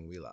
and we live.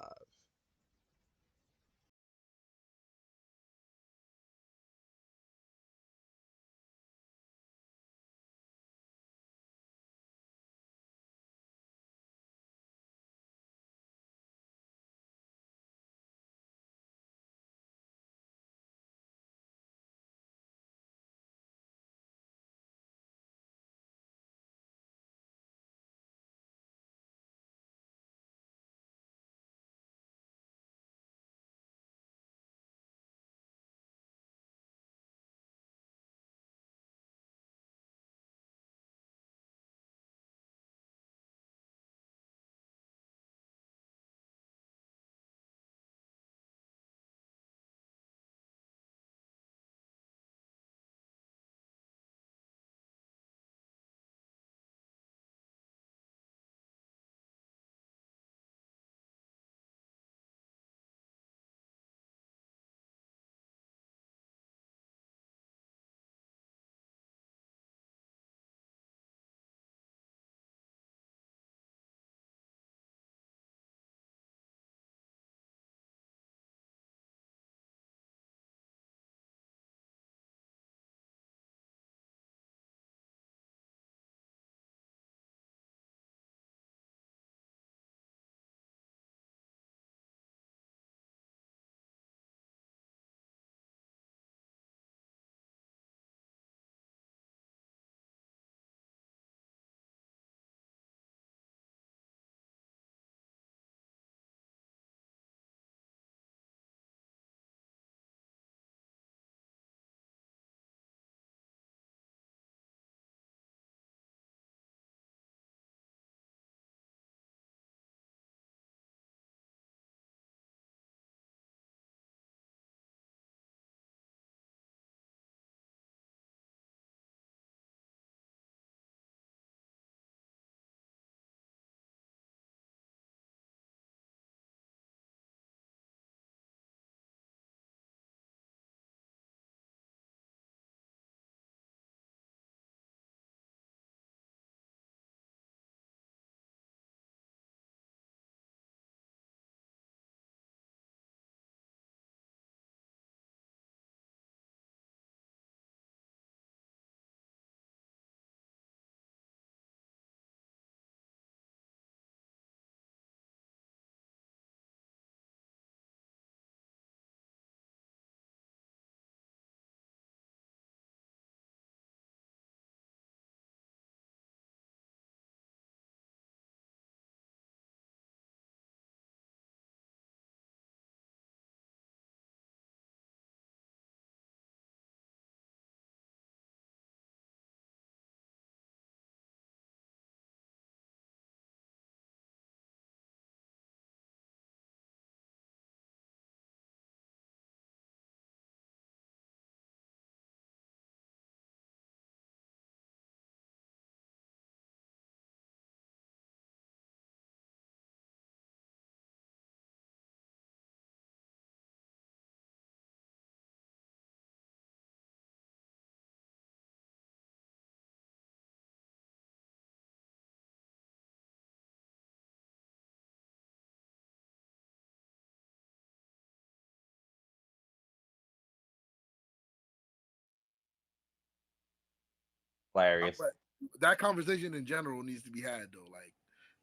Hilarious. But that conversation in general needs to be had though. Like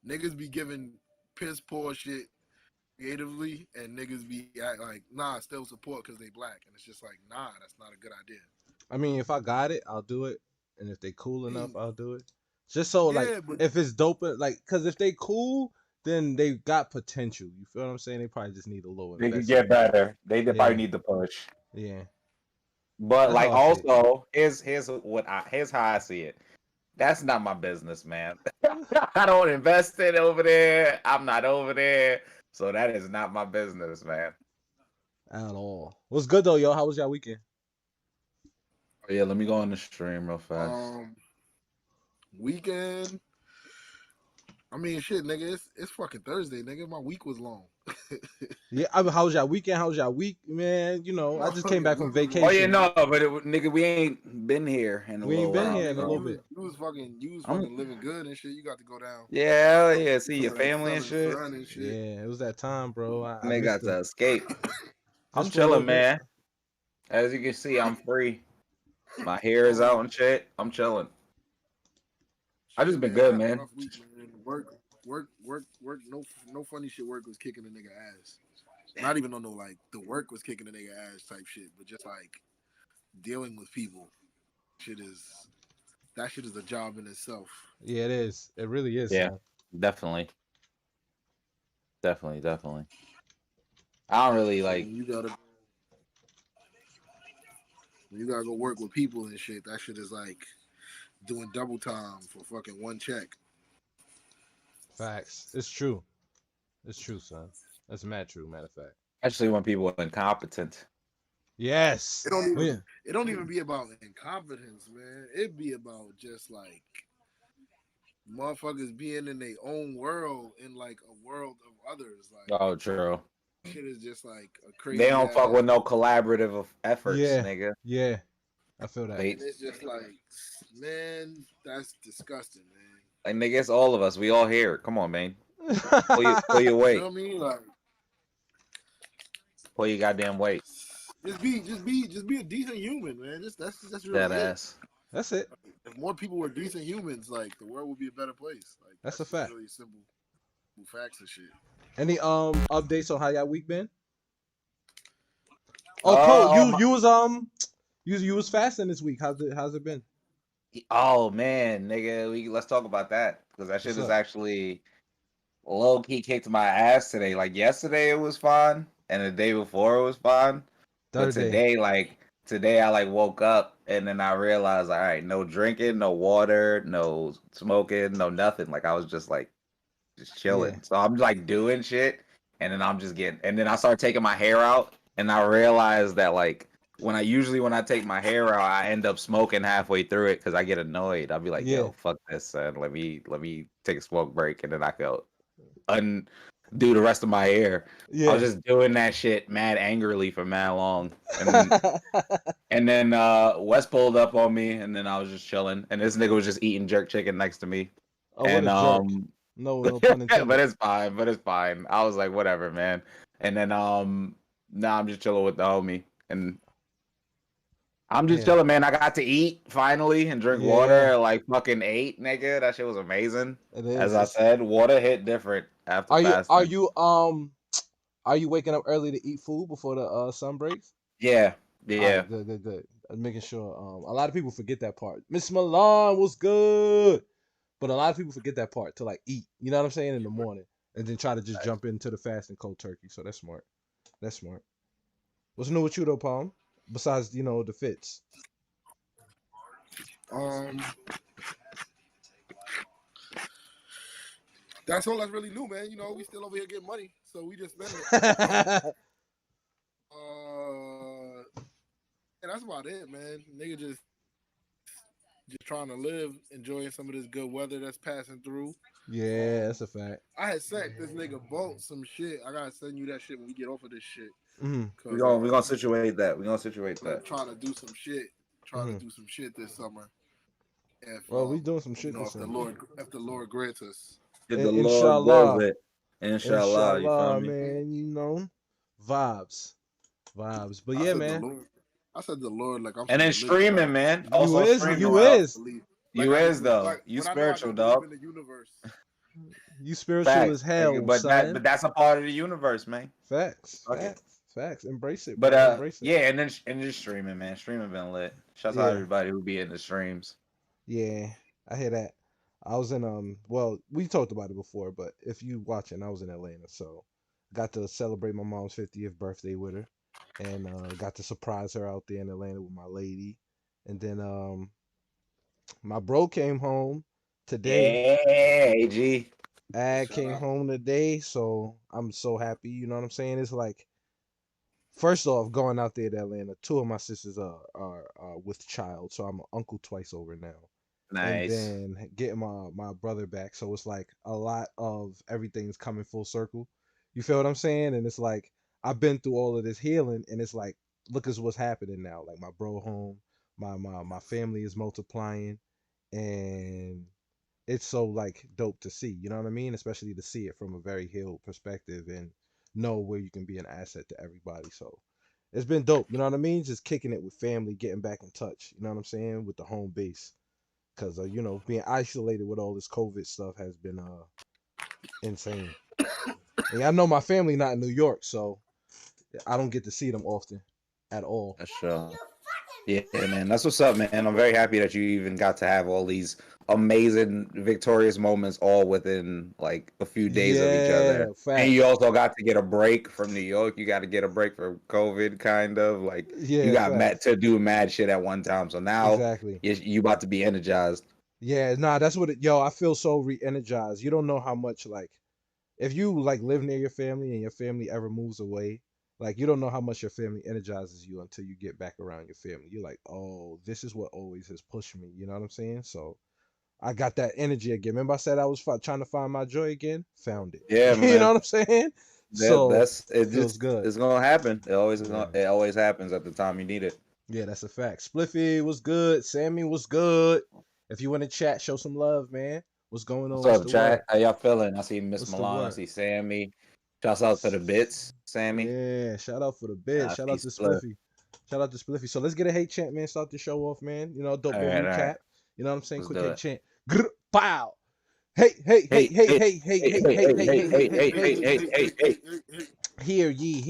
niggas be giving piss poor shit creatively, and niggas be act like nah, still support because they black, and it's just like nah, that's not a good idea. I mean, if I got it, I'll do it, and if they cool I enough, mean, I'll do it. Just so like, yeah, but if it's dope, like, cause if they cool, then they got potential. You feel what I'm saying? They probably just need a little They could get investment. better. They probably Yeah, need the push. yeah. But That's how like I see it. also, here's how I see it. That's not my business, man. I don't invest it over there. I'm not over there. So that is not my business, man. At all. What's good though, yo? How was y'all weekend? Oh, yeah, let me go on the stream real fast. um, weekend. I mean, shit, nigga, it's fucking Thursday, nigga. My week was long. Yeah, I mean, how was y'all weekend? How was y'all week, man? I just came back from Oh yeah, vacation. no, but nigga, we ain't been here in a We ain't little been while. here in a Nigga, little So bit. you was I'm, fucking living good and shit. You got to go down yeah, hell yeah, see your to family and southern shit. sun and shit. Yeah, it was that time, bro. I Nigga missed got the to escape. I'm just for a little chilling, bit. man. As you can see, I'm free. My hair is out and shit. I'm chilling. I just Shit, been man. I good, had a man. rough week, man. Work. No funny shit. Work was kicking a nigga ass. Not even on no like the work was kicking a nigga ass type shit, but just like dealing with people. Shit is that shit is a job in itself. Yeah, it is. It really is, Yeah, son. definitely, definitely. I don't really So like. when you gotta go work with people and shit, that shit is like doing double time for fucking one check. Facts. It's true. It's true, son. That's mad true, matter of fact. Especially when people are incompetent. Yes. It don't Oh, even yeah. it don't even be about incompetence, man. It be about just like motherfuckers being in their own world in like a world of others. Like Oh, true. shit is just like a They crazy don't fuck ass, with no collaborative efforts, Yeah. nigga. Yeah. I feel that. They and it's just like, man, that's disgusting, man. like nigga, it's all of us. We all here. Come on, man. Pull your You know weight. what I mean? Like, Pull your goddamn weight. just be a decent human, man. That's That really it. ass. That's it. If more people were decent humans, like the world would be a better place. Like That's that's a just fact. really simple facts and shit. Any updates on how y'all week been? Oh, Cole, Oh, you was fasting this week. How's it been? oh man, nigga. Let's talk about that because that shit What's is up? actually low key kicked my ass today. Like yesterday it was fine, and the day before it was fine, but Third day. today I like woke up and then I realized, all right, no drinking, no water, no smoking, no nothing. Like I was just Yeah. chilling. So I'm like doing shit, and then and then I start taking my hair out, and I realized that like when I take my hair out, I end up smoking halfway through it because I get annoyed. I'll be like, Yeah. yo, fuck this, son. Let me take a smoke break, and then I go undo the rest of my hair. I was Yeah. just doing that shit mad angrily for mad long, and then Wes pulled up on me, and then I was just chilling, and this nigga was just eating jerk chicken next to me, Oh, what and a jerk. No pun but intended. it's fine, but it's fine. I was like, whatever, man. And then now I'm just chilling with the homie, and I'm just Yeah. chilling, man. I got to eat finally and drink water Yeah. at like fucking 8, nigga. That shit was amazing. It As is. I It's said, water hit different after are you are fasting. you are you waking up early to eat food before the sun breaks? Yeah, All yeah. right, good. I'm making sure. A lot of people forget that part. Miss Milan was good, but a lot of people forget that part to like eat. You know what I'm saying in the morning, and then try to just jump into the fast and cold turkey. So that's smart. That's smart. What's new with you though, Palm? Besides, the fits. Um, that's all that's really new, man. You know, we still over here getting money, so we just spending it. And that's about it, man. Nigga just trying to live, enjoying some of this good weather that's passing through. Yeah, that's a fact. I had sent this nigga Bolt some shit. I gotta send you that shit when we get off of this shit. Mhm. Cause We gonna situate that. We gonna situate I'm that. trying to do some shit. Try to Mhm. do some shit this summer. If Well, we doing some shit if this summer. the Lord grants us. If the Lord wills Inshallah, it, inshallah, you feel inshallah, me? man. Vibes. But I yeah, said the man. Lord. I said the Lord like I'm And some then religious streaming, rap. man. You Also is, streaming, you I bro. don't is, believe You is though. like You but I know I spiritual, don't believe dog. in the universe. you spiritual as Facts. Nigga. hell, But son. that's a part of the universe, man. Facts, Fuck it. facts, facts. Embrace it, But bro. Embrace it. yeah, and just streaming, man. Streaming been lit. Shouts out Yeah, everybody who be in the streams. yeah. I hear that. I was in well, we talked about it before, but if you watching, I was in Atlanta, so got to celebrate my mom's 50th birthday with her, and got to surprise her out there in Atlanta with my lady, and then my bro came home today. Yeah, AG. Ag Shout came out. home today, so I'm so happy. You know what I'm saying? It's like first off, going out there to Atlanta, two of my sisters are with child, so I'm an uncle twice over now. And Nice. then getting my brother back, so it's like a lot of everything's coming full circle. You feel what I'm saying? And it's like I've been through all of this healing, and it's like, look at what's happening now. Like my bro home, my family is multiplying, and it's so like dope to see. You know what I mean? Especially to see it from a very healed perspective and know where you can be an asset to everybody. So it's been dope. You know what I mean? Just kicking it with family, getting back in touch. You know what I'm saying? With the home base, because you know, being isolated with all this COVID stuff has been insane. And I know my family not in New York, so I don't get to see them often at all. That's true. Yeah, man. That's what's up, man. I'm very happy that you even got to have all these amazing, victorious moments all within like a few days of each other. Yeah, And you facts. also got to get a break from New York. You got to get a break from COVID, kind of. Like you Yeah, got met facts. to do mad shit at one time. So now Exactly. you about to be energized. Yeah, nah, that's what yo, I feel so re-energized. You don't know how much like if you like live near your family and your family ever moves away, like you don't know how much your family energizes you until you get back around your family. You're like, "Oh, this is what always has pushed me." You know what I'm saying? So, I got that energy again. Remember I said I was trying to find my joy again? Found it. Yeah, You know man. what I'm saying? That So, that's it. feels Just good. it's gonna happen. Yeah. It always happens at the time you need it. Yeah, that's a fact. Spliffy was good. Sammy was good. If you want to chat, show some love, man. What's going What's on? What's up, the word? chat? How y'all feeling? I see Miss What's the Milan. I word? see Sammy. Shouts out to the bits, Sammy. Yeah, shout out for the bit. I Shout see out to Spliff. Spliffy. Shout out to Spliffy. So let's get a hate chant, man. Start the show off, man. You know, dope All little right, all right. recap. You know what I'm saying? Let's Quick do hate it. chant. Grr, pow. Hey, hey, hey, Hey, hey, hey, hey, hey, hey, hey, hey, hey, hey, hey, hey, hey, hey, hey, hey, hey, hey. hey, hey, hey, hey. Hear ye,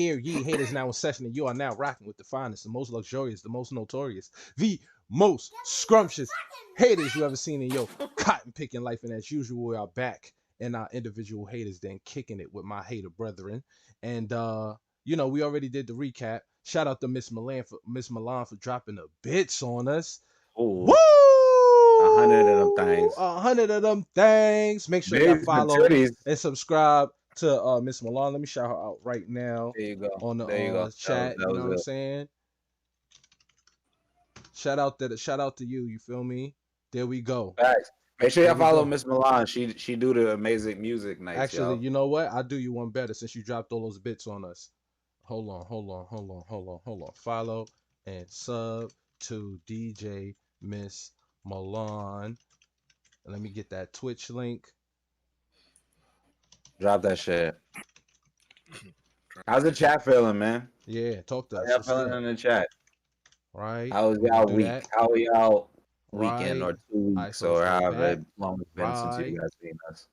haters now in session, and you are now rocking with the finest, the most luxurious, the most notorious, the most scrumptious haters you ever seen in your cotton picking life. And as usual, we are back and our individual haters then kicking it with my hater brethren. And you know, we already did the recap. Shout out to Miss Milan for dropping the bits on us. Woo! Ooh, 100 of them things. 100 of them things. Make sure y'all Big follow titties. and subscribe to Miss Milan. Let me shout her out right now There you go. on the There you go. chat. That You know was what I'm it. saying? Shout out to you. You feel me? There we go. Facts. Make sure There y'all we follow go. Miss Milan. She do the amazing music nights, Actually, y'all. you know what? I'll do you one better since you dropped all those bits on us. Hold on. Follow and sub to DJ Miss Milan. Let me get that Twitch link. Drop that shit. How's the chat feeling, man? Yeah, talk to How us. y'all What's feeling good? in the chat? Right? How was We're gonna y'all do week? that. How was y'all weekend Right. or two All right, weeks so let's or go however back. long it's been since you Right. guys seen us?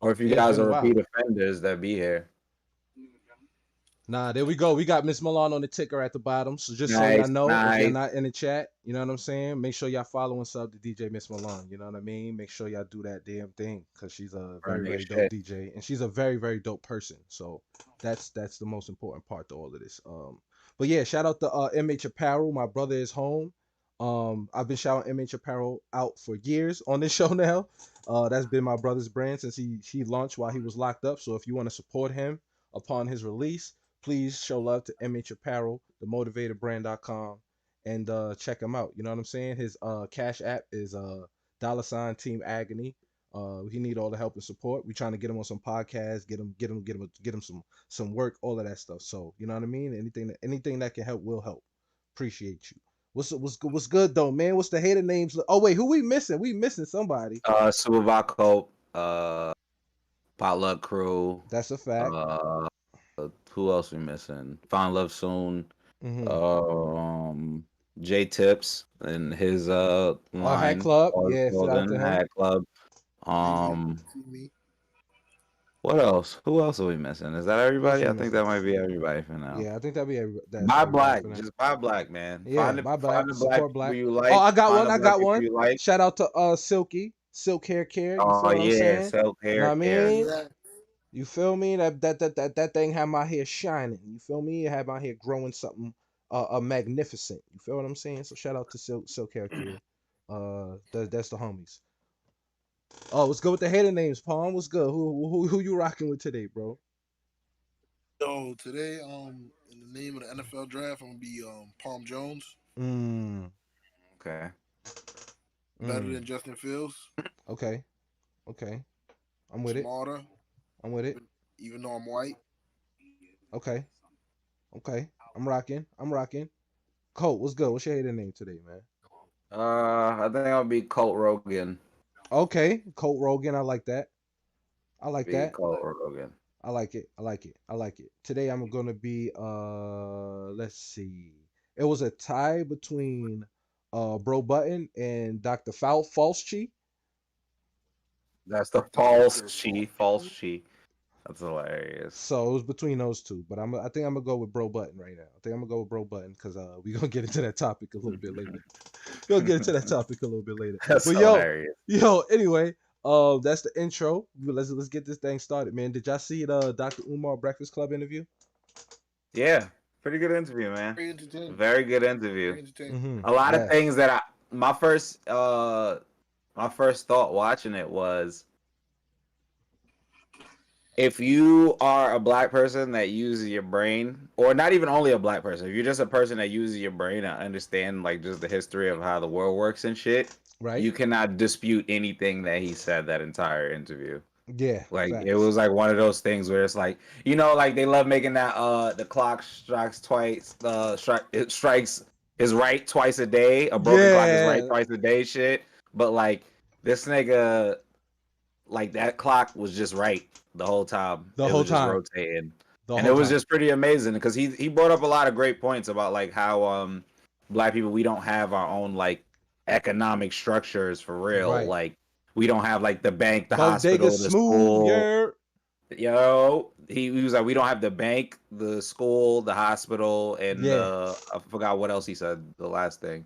Or if you Yeah, it's guys been a are while. repeat offenders that be here. Nah, there we go. We got Miss Milan on the ticker at the bottom. So just so y'all Nice, know, if y'all nice. not in the chat, you know what I'm saying? Make sure y'all follow and sub to DJ Miss Milan. You know what I mean? Make sure y'all do that damn thing because she's a For a very, nigga very dope shit. DJ and she's a very, very dope person. So that's the most important part to all of this. But yeah, shout out to MH Apparel. My brother is home. I've been shouting MH Apparel out for years on this show now. That's been my brother's brand since he launched while he was locked up. So if you want to support him upon his release, please show love to MH Apparel, themotivatorbrand.com, and check him out. You know what I'm saying? His cash app is dollar sign Team Agony. He need all the help and support. We trying to get him on some podcasts, get him some work, all of that stuff. So you know what I mean? Anything that can help will help. Appreciate you. What's good though, man? What's the hater names? Oh wait, who we missing? We missing somebody. Super Vaco, Potluck Crew, That's a fact. uh who else we missing? Find Love Soon, Mm-hmm. um J Tips and his Hat line Club. or Yeah, shout out clothing to him. hat club. See Um me. what else? Who else are we missing? Is that Who else everybody? we I think missing? that might be everybody for now. Yeah, I think that's Buy everybody black, for now. just buy black, man. Yeah, my Find black. the black Support people black. you Oh, like. I got Find one. the I black got people one. you like. Shout out to Silky, Silk Hair Care. You Oh feel what I'm yeah, saying? self Know what hair I care. See mean? that? You feel me? That thing had my hair shining. You feel me? It had my hair growing something magnificent. You feel what I'm saying? So shout out to Silk Hair Care. That's the homies. Oh, what's good with the hater names, Palm? What's good? Who you rocking with today, bro? So today, in the name of the NFL draft, I'm gonna be Palm Jones, Mm, Okay. better mm. than Justin Fields. Okay, okay. I'm with it. smarter, I'm with it. even though I'm white. Okay. Okay. I'm rocking. I'm rocking. Colt, what's good? What's your hater name today, man? I think I'll be Colt Rogan. Okay. Colt Rogan. I like that. I like Be that. Colt Rogan. I like it. I like it. I like it. Today I'm gonna be let's see. It was a tie between Bro Button and Dr. Falchi. That's the Dr. false she. That's hilarious. So it was between those two, but I think I'm gonna go with Bro Button right now. I think I'm gonna go with Bro Button because we gonna get into that topic a little bit later. We'll get into that topic a little bit later. That's But hilarious. anyway, that's the intro. Let's get this thing started, man. Did y'all see the Dr. Umar Breakfast Club interview? Yeah, pretty good interview, man. Very entertaining. Very good interview. Very entertaining. Mm-hmm. A lot of Yeah. things that my first thought watching it was, if you are a black person that uses your brain, or not even only a black person, if you're just a person that uses your brain and understand like just the history of how the world works and shit, Right. you cannot dispute anything that he said that entire interview. Yeah. Like Facts. it was like one of those things where it's like, like they love making that the clock strikes twice, it strikes is right twice a day, a broken clock is right Yeah. twice a day shit. But like this nigga, like that clock was just right the whole time. The It whole was just time. rotating. The And it whole was time. just pretty amazing because he brought up a lot of great points about like how black people, we don't have our own like economic structures for real. Right. Like we don't have like the bank, the Bodega hospital, the smooth, school. yeah. He was like, we don't have the bank, the school, the hospital, and Yeah. I forgot what else he said, the last thing.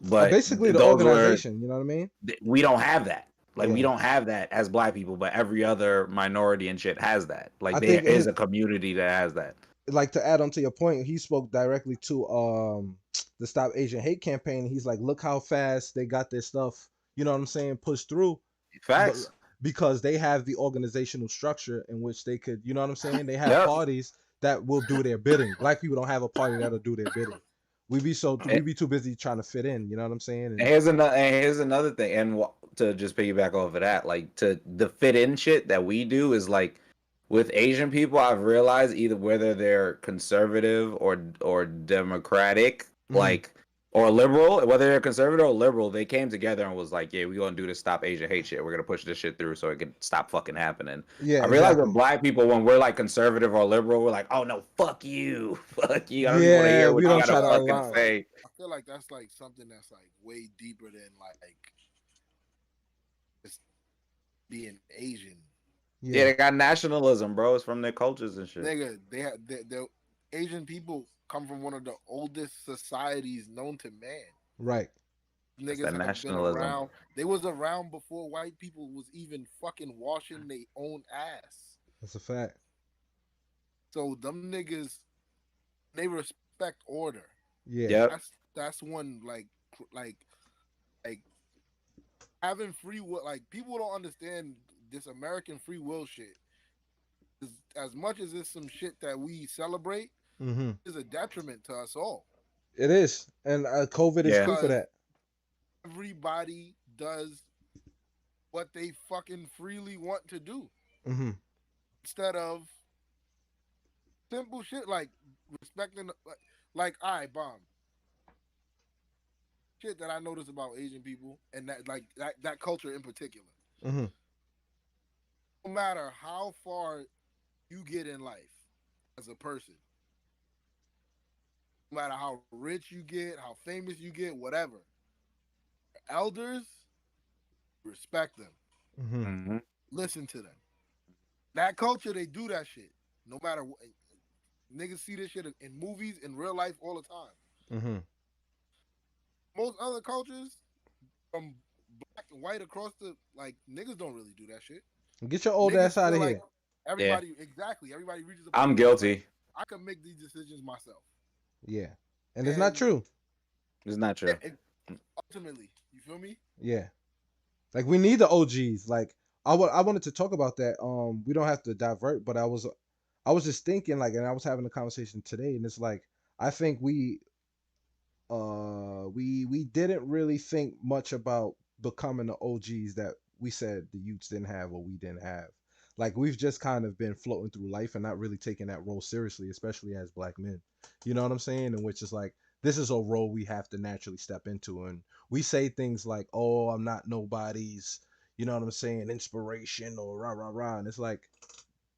But Basically the those were, organization, you know what I mean? we don't have that. Like we Yeah. don't have that as black people, but every other minority and shit has that. Like I there think is a community that has that. like to add on to your point, he spoke directly to the Stop Asian Hate campaign. He's like, look how fast they got their stuff, you know what I'm saying, pushed through, but Facts. because they have the organizational structure in which they could, you know what I'm saying, they have Yep. parties that will do their bidding. Black people don't have a party that'll do their bidding. We be too busy trying to fit in, you know what I'm saying? And here's another thing, and to just piggyback off of that, like to the fit in shit that we do is like with Asian people, I've realized either whether they're conservative or democratic, Mhm. like or liberal, whether they're conservative or liberal, they came together and was like, yeah, we're gonna do this Stop Asian Hate shit. We're gonna push this shit through so it can stop fucking happening. Yeah, I realize exactly. with black people, when we're like conservative or liberal, we're like, oh no, fuck you, fuck you. I don't even want to Yeah, hear what we you don't gotta try to fucking align. say. I feel like that's like something that's like way deeper than like just being Asian. Yeah, Yeah, they got nationalism, bro. It's from their cultures and shit. Nigga, the Asian people come from one of the oldest societies known to man. right. That's Niggas that have been nationalism. around. They was around before white people was even fucking washing their own ass. That's a fact. So them niggas, they respect order. Yeah. Yep. That's one like having free will. Like people don't understand this American free will shit. As much as it's some shit that we celebrate, Mm-hmm. is a detriment to us all. It is, and COVID is Yeah. proof of Because that. everybody does what they fucking freely want to do Mm-hmm. instead of simple shit like respecting, like I bomb shit that I notice about Asian people and that like that culture in particular. Mm-hmm. No matter how far you get in life as a person, no matter how rich you get, how famous you get, whatever, elders, respect them, Mm-hmm. Mm-hmm. listen to them. That culture, they do that shit. No matter what, niggas see this shit in movies, in real life, all the time. Mm-hmm. Most other cultures, from black and white across the like, niggas don't really do that shit. Get your old Niggas ass out feel of like here. everybody, exactly. Everybody reaches. I'm guilty. I can make these decisions myself. Yeah, and it's not And- true. It's not true. Ultimately, you feel me? Yeah, like we need the OGs. Like I wanted to talk about that. We don't have to divert, but I was just thinking like, and I was having a conversation today, and it's like I think we didn't really think much about becoming the OGs that we said the youths didn't have or we didn't have. Like we've just kind of been floating through life and not really taking that role seriously, especially as black men. You know what I'm saying? And which is like this is a role we have to naturally step into. And we say things like, "Oh, I'm not nobody's," you know what I'm saying, inspiration or rah rah rah. And it's like,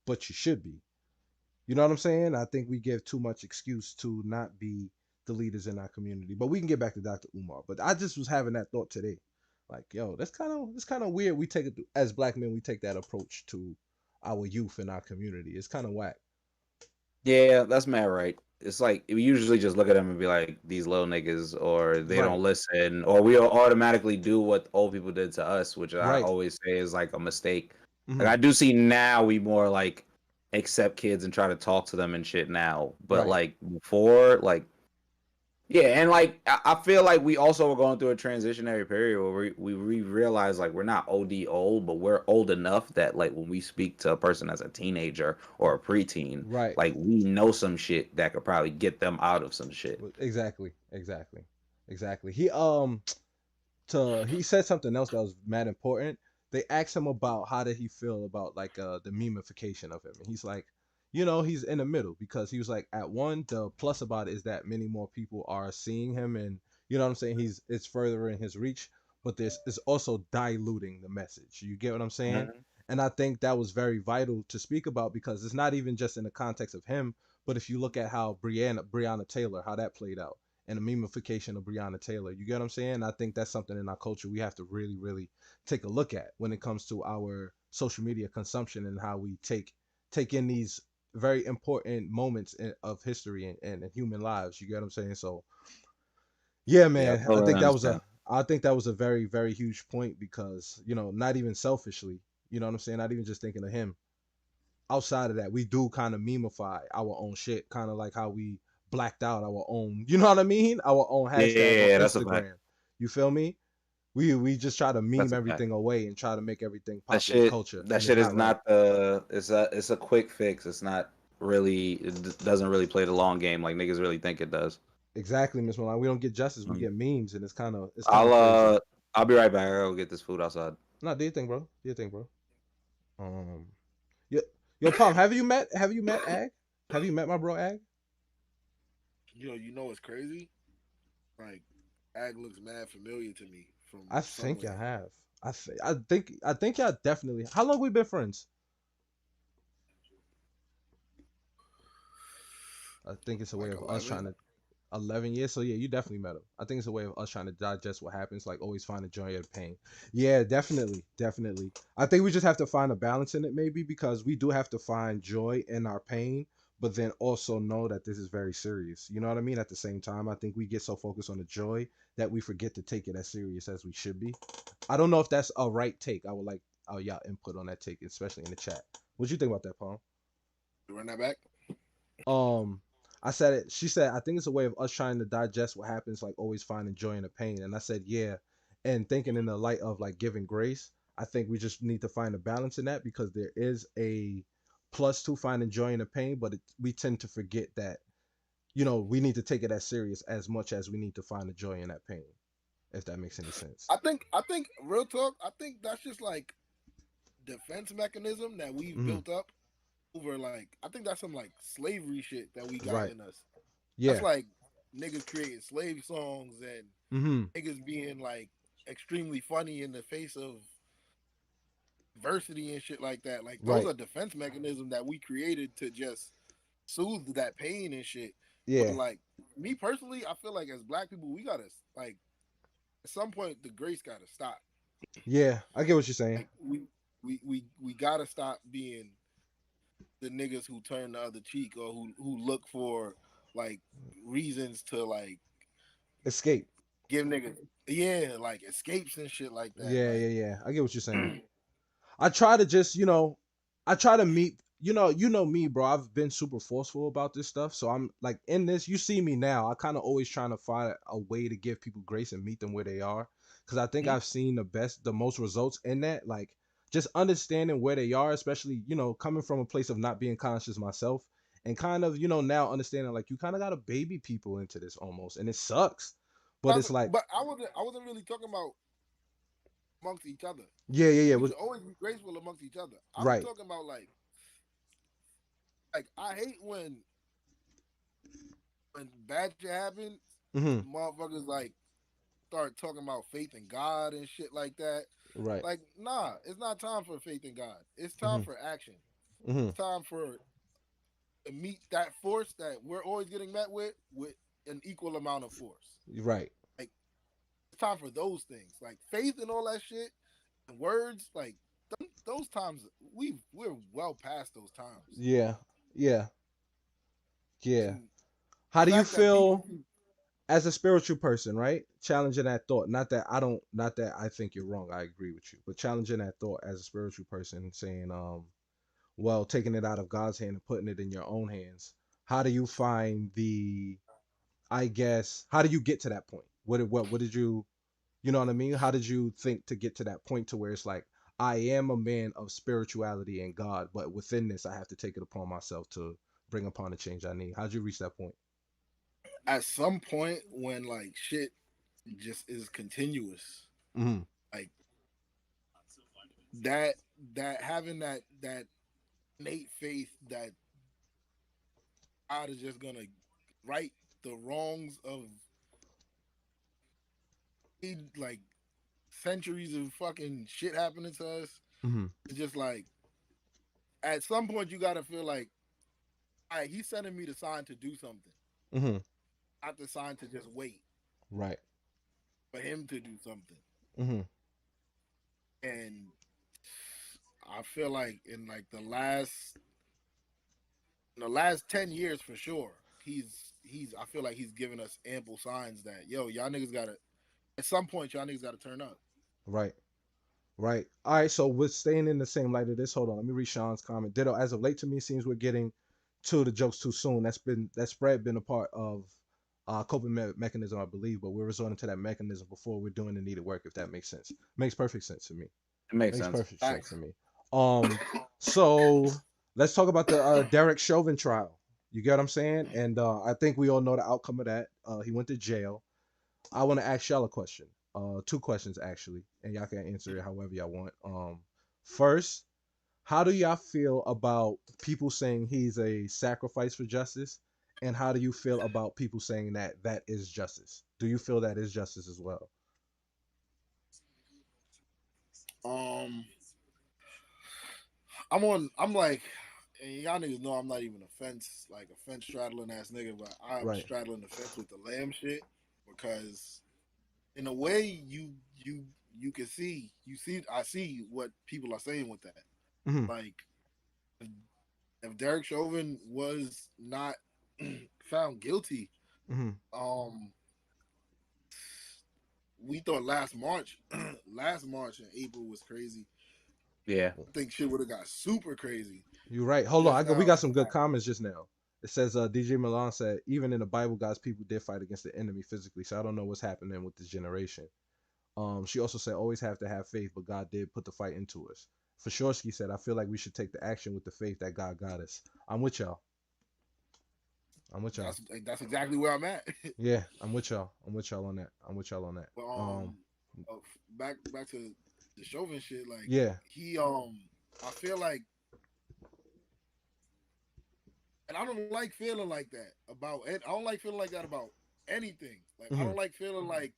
but you should be. You know what I'm saying? I think we give too much excuse to not be the leaders in our community. But we can get back to Dr. Umar. But I just was having that thought today. Like, yo, that's kind of weird. We take it as black men, we take that approach to our youth in our community. It's kind of whack. Yeah, that's mad right. It's like we usually just look at them and be like, these little niggas, or they Right. don't listen, or we automatically do what old people did to us, which I Right. always say is like a mistake. Like Hmm. I do see now we more like accept kids and try to talk to them and shit now, but Right. like before, like yeah, and like I feel like we also were going through a transitionary period where we realize like we're not OD old, but we're old enough that like when we speak to a person as a teenager or a preteen, Right. like we know some shit that could probably get them out of some shit. Exactly. Exactly. Exactly. He said something else that was mad important. They asked him about how did he feel about like the memification of him, and he's like, he's in the middle because he was like, at one, the plus about it is that many more people are seeing him, and you know what I'm saying. It's furthering his reach, but this is also diluting the message. You get what I'm saying? Mhm. And I think that was very vital to speak about because it's not even just in the context of him, but if you look at how Breonna Taylor, how that played out and the memification of Breonna Taylor. You get what I'm saying? I think that's something in our culture we have to really, really take a look at when it comes to our social media consumption and how we take in these very important moments of history and human lives. You get what I'm saying? So yeah, Yeah, I man, totally understand. I think that was a very, very huge point because not even selfishly, you know what I'm saying? Not even just thinking of him, outside of that, we do kind of memify our own shit, kind of like how we blacked out our own, you know what I mean? Our own hashtag on Yeah, that's a fact. Instagram. You feel me? We just try to That's meme a fact. everything away and try to make everything That popular shit, culture, that and it's shit is not right. not the. It's a quick fix. It's not really. Doesn't really play the long game like niggas really think it does. Exactly, Miss Milan. We don't get justice. We Mm. get memes, and it's kind of I'll crazy. I'll be right back. I'll go get this food outside. No, do you think, bro? Do you think, bro? Um, yo, yo, Palm, have you met Ag? Have you met my bro Ag? You know what's crazy? Like, Ag looks mad familiar to me from I think I somewhere. have. I think y'all definitely. How long we been friends? I think it's a way Like of us 11. trying to 11 years. So yeah, you definitely met him. I think it's a way of us trying to digest what happens, like always find the joy of the pain. Yeah, definitely, definitely. I think we just have to find a balance in it, maybe because we do have to find joy in our pain, but then also know that this is very serious. You know what I mean? At the same time, I think we get so focused on the joy that we forget to take it as serious as we should be. I don't know if that's a right take. I would like y'all input on that take, especially in the chat. What you think about that, Paul? Run that back. um I said it. She said, I think it's a way of us trying to digest what happens, like always finding joy in the pain. And I said, yeah. And thinking in the light of like giving grace, I think we just need to find a balance in that because there is a plus to finding joy in the pain, but we tend to forget that, we need to take it as serious as much as we need to find the joy in that pain, if that makes any sense. I think real talk. I think that's just like defense mechanism that we've Hmm. built up over like. I think that's some like slavery shit that we got Right. in us. That's Yeah. like niggas creating slave songs and Hmm. niggas being like extremely funny in the face of adversity and shit like that. Like those Right. are defense mechanisms that we created to just soothe that pain and shit. But Yeah. like me personally, I feel like as black people, we gotta like at some point the grace gotta stop. Yeah. I get what you're saying. Like we gotta stop being the niggas who turn the other cheek or who look for like reasons to like Escape. give niggas like escapes and shit like that. Yeah. Yeah. Yeah. I get what you're saying. I try to just, I try to meet, me, bro. I've been super forceful about this stuff. So I'm like in this, you see me now. I kind of always trying to find a way to give people grace and meet them where they are. Cause I think I've seen the most results in that. Like just understanding where they are, especially, coming from a place of not being conscious myself and kind of, now understanding like you kind of got to baby people into this almost. And it sucks. But it's like, But I wasn't really talking about amongst each other. Yeah, yeah, yeah. We should always be graceful amongst each other. I'm Right. talking about like I hate when bad shit happens, Mm-hmm. motherfuckers like start talking about faith in God and shit like that. Right. Like, nah, it's not time for faith in God. It's time Mm-hmm. for action. Mm-hmm. It's time for to meet that force that we're always getting met with an equal amount of force. Right. Like, it's time for those things. Like faith and all that shit and words, like those times we're well past those times. Yeah. Yeah. Yeah. And How the do you fact that people feel as a spiritual person, right? Challenging that thought. Not that I think you're wrong. I agree with you. But challenging that thought as a spiritual person, saying, well, taking it out of God's hand and putting it in your own hands. How do you find the, I guess, how do you get to that point? What did you know what I mean? How did you think to get to that point to where it's like, I am a man of spirituality and God, but within this, I have to take it upon myself to bring upon the change I need. How'd you reach that point? at some point when like shit just is continuous, Mm-hmm. like that that having that innate faith that God is just gonna right the wrongs of like centuries of fucking shit happening to us. Mm-hmm. It's just like at some point you gotta feel like, all right, he's sending me the sign to do something, Mm-hmm. not the sign to just wait Right. for him to do something. Mm-hmm. And I feel like in the last 10 years for sure, he's I feel like he's giving us ample signs that yo, y'all niggas gotta at some point y'all niggas gotta turn up. Right. Right. All right. So we're staying in the same light of this. Hold on. Let me read Sean's comment. Ditto. As of late, to me, seems we're getting to the jokes too soon. That spread been a part of coping mechanism, I believe, but we're resorting to that mechanism before we're doing the needed work. If that makes sense, makes perfect sense to me. It makes Makes sense. perfect sense to Facts. me. Um. So let's talk about the Derek Chauvin trial. You get what I'm saying? And I think we all know the outcome of that. He went to jail. I want to ask y'all a question. Two questions actually, and y'all can answer it however y'all want. First, how do y'all feel about people saying he's a sacrifice for justice, and how do you feel about people saying that that is justice? Do you feel that is justice as well? Um, I'm like, and y'all niggas know I'm not even a fence straddling ass nigga, but I'm Right. straddling the fence with the lamb shit because in a way you can see I see what people are saying with that. Hmm. Like if Derek Chauvin was not found guilty, Hmm. um, we thought last March, last March in April was crazy. Yeah. I think shit would have got super crazy. You're right. Hold on. Just We now, got some good comments just now. It says DJ Milan said even in the Bible, God's people did fight against the enemy physically. So I don't know what's happening with this generation. She also said always have to have faith, but God did put the fight into us. Fashorsky said, I feel like we should take the action with the faith that God got us. I'm with y'all. I'm with y'all. that's exactly where I'm at. Yeah, I'm with y'all. I'm with y'all on that. I'm with y'all on that. But back to the Chauvin shit. Like Yeah. he I feel like, and I don't like feeling like that about it. I don't like feeling like that about anything. Like I Mm-hmm. don't like feeling like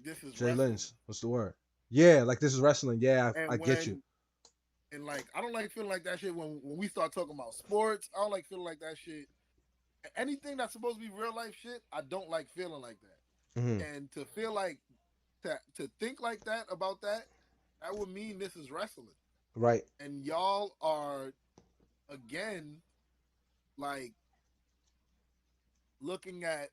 this is Jay wrestling. Lynch, what's the word? Yeah, like this is wrestling. Yeah, I And get you. when and like I don't like feeling like that shit when we start talking about sports. I don't like feeling like that shit. Anything that's supposed to be real life shit, I don't like feeling like Mm-hmm. that. And to feel like to think like that about that, that would mean this is wrestling. Right. And y'all are again like looking at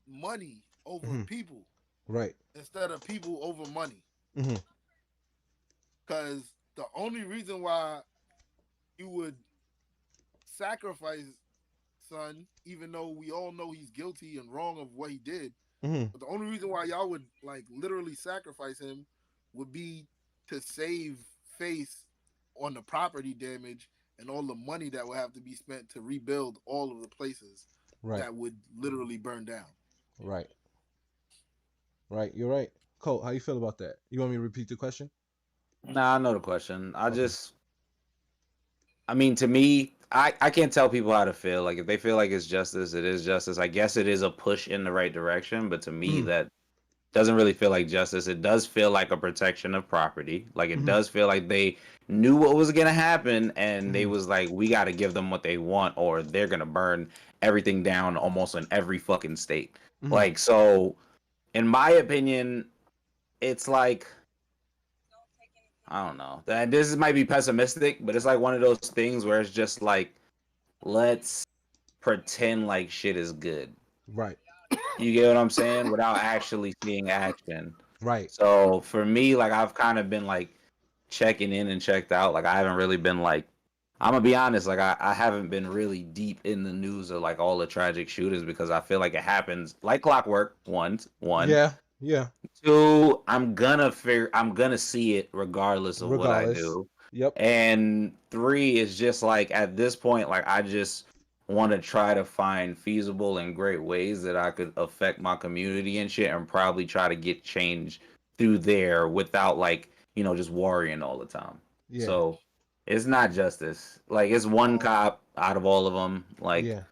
money over Mm-hmm. people Right. instead of people over money. Mm-hmm. Because the only reason why you would sacrifice son, even though we all know he's guilty and wrong of what he did, Mm-hmm. but the only reason why y'all would like literally sacrifice him would be to save face on the property damage and all the money that would have to be spent to rebuild all of the places Right. that would literally burn down. Right. Right. You're right. Colt, how you feel about that? You want me to repeat the question? Nah, I know the question. Okay. I mean, to me, I can't tell people how to feel. Like, if they feel like it's justice, it is justice. I guess it is a push in the right direction, but to me, Mm-hmm. that doesn't really feel like justice. It does feel like a protection of property. Like, it Mm-hmm. does feel like they knew what was gonna happen, and they Mm-hmm. was like, we got to give them what they want, or they're gonna burn everything down almost in every fucking state. Mm-hmm. Like, so in my opinion, it's like, I don't know. That this might be pessimistic, but it's like one of those things where it's just like, let's pretend like shit is good. Right. You get what I'm saying? Without actually seeing action. Right. So for me, like, I've kind of been like checking in and checked out. Like, I haven't really been like, I'm gonna be honest, like, I haven't been really deep in the news of like all the tragic shootings, because I feel like it happens like clockwork. One. Yeah. Yeah. Two, I'm gonna see it regardless of what I Regardless. do. Yep. And three is just like, at this point, like, I just want to try to find feasible and great ways that I could affect my community and shit, and probably try to get change through there without, like, just worrying all the time. Yeah. So it's not justice. Like, it's one Um, cop out of all of them. Like, Yeah.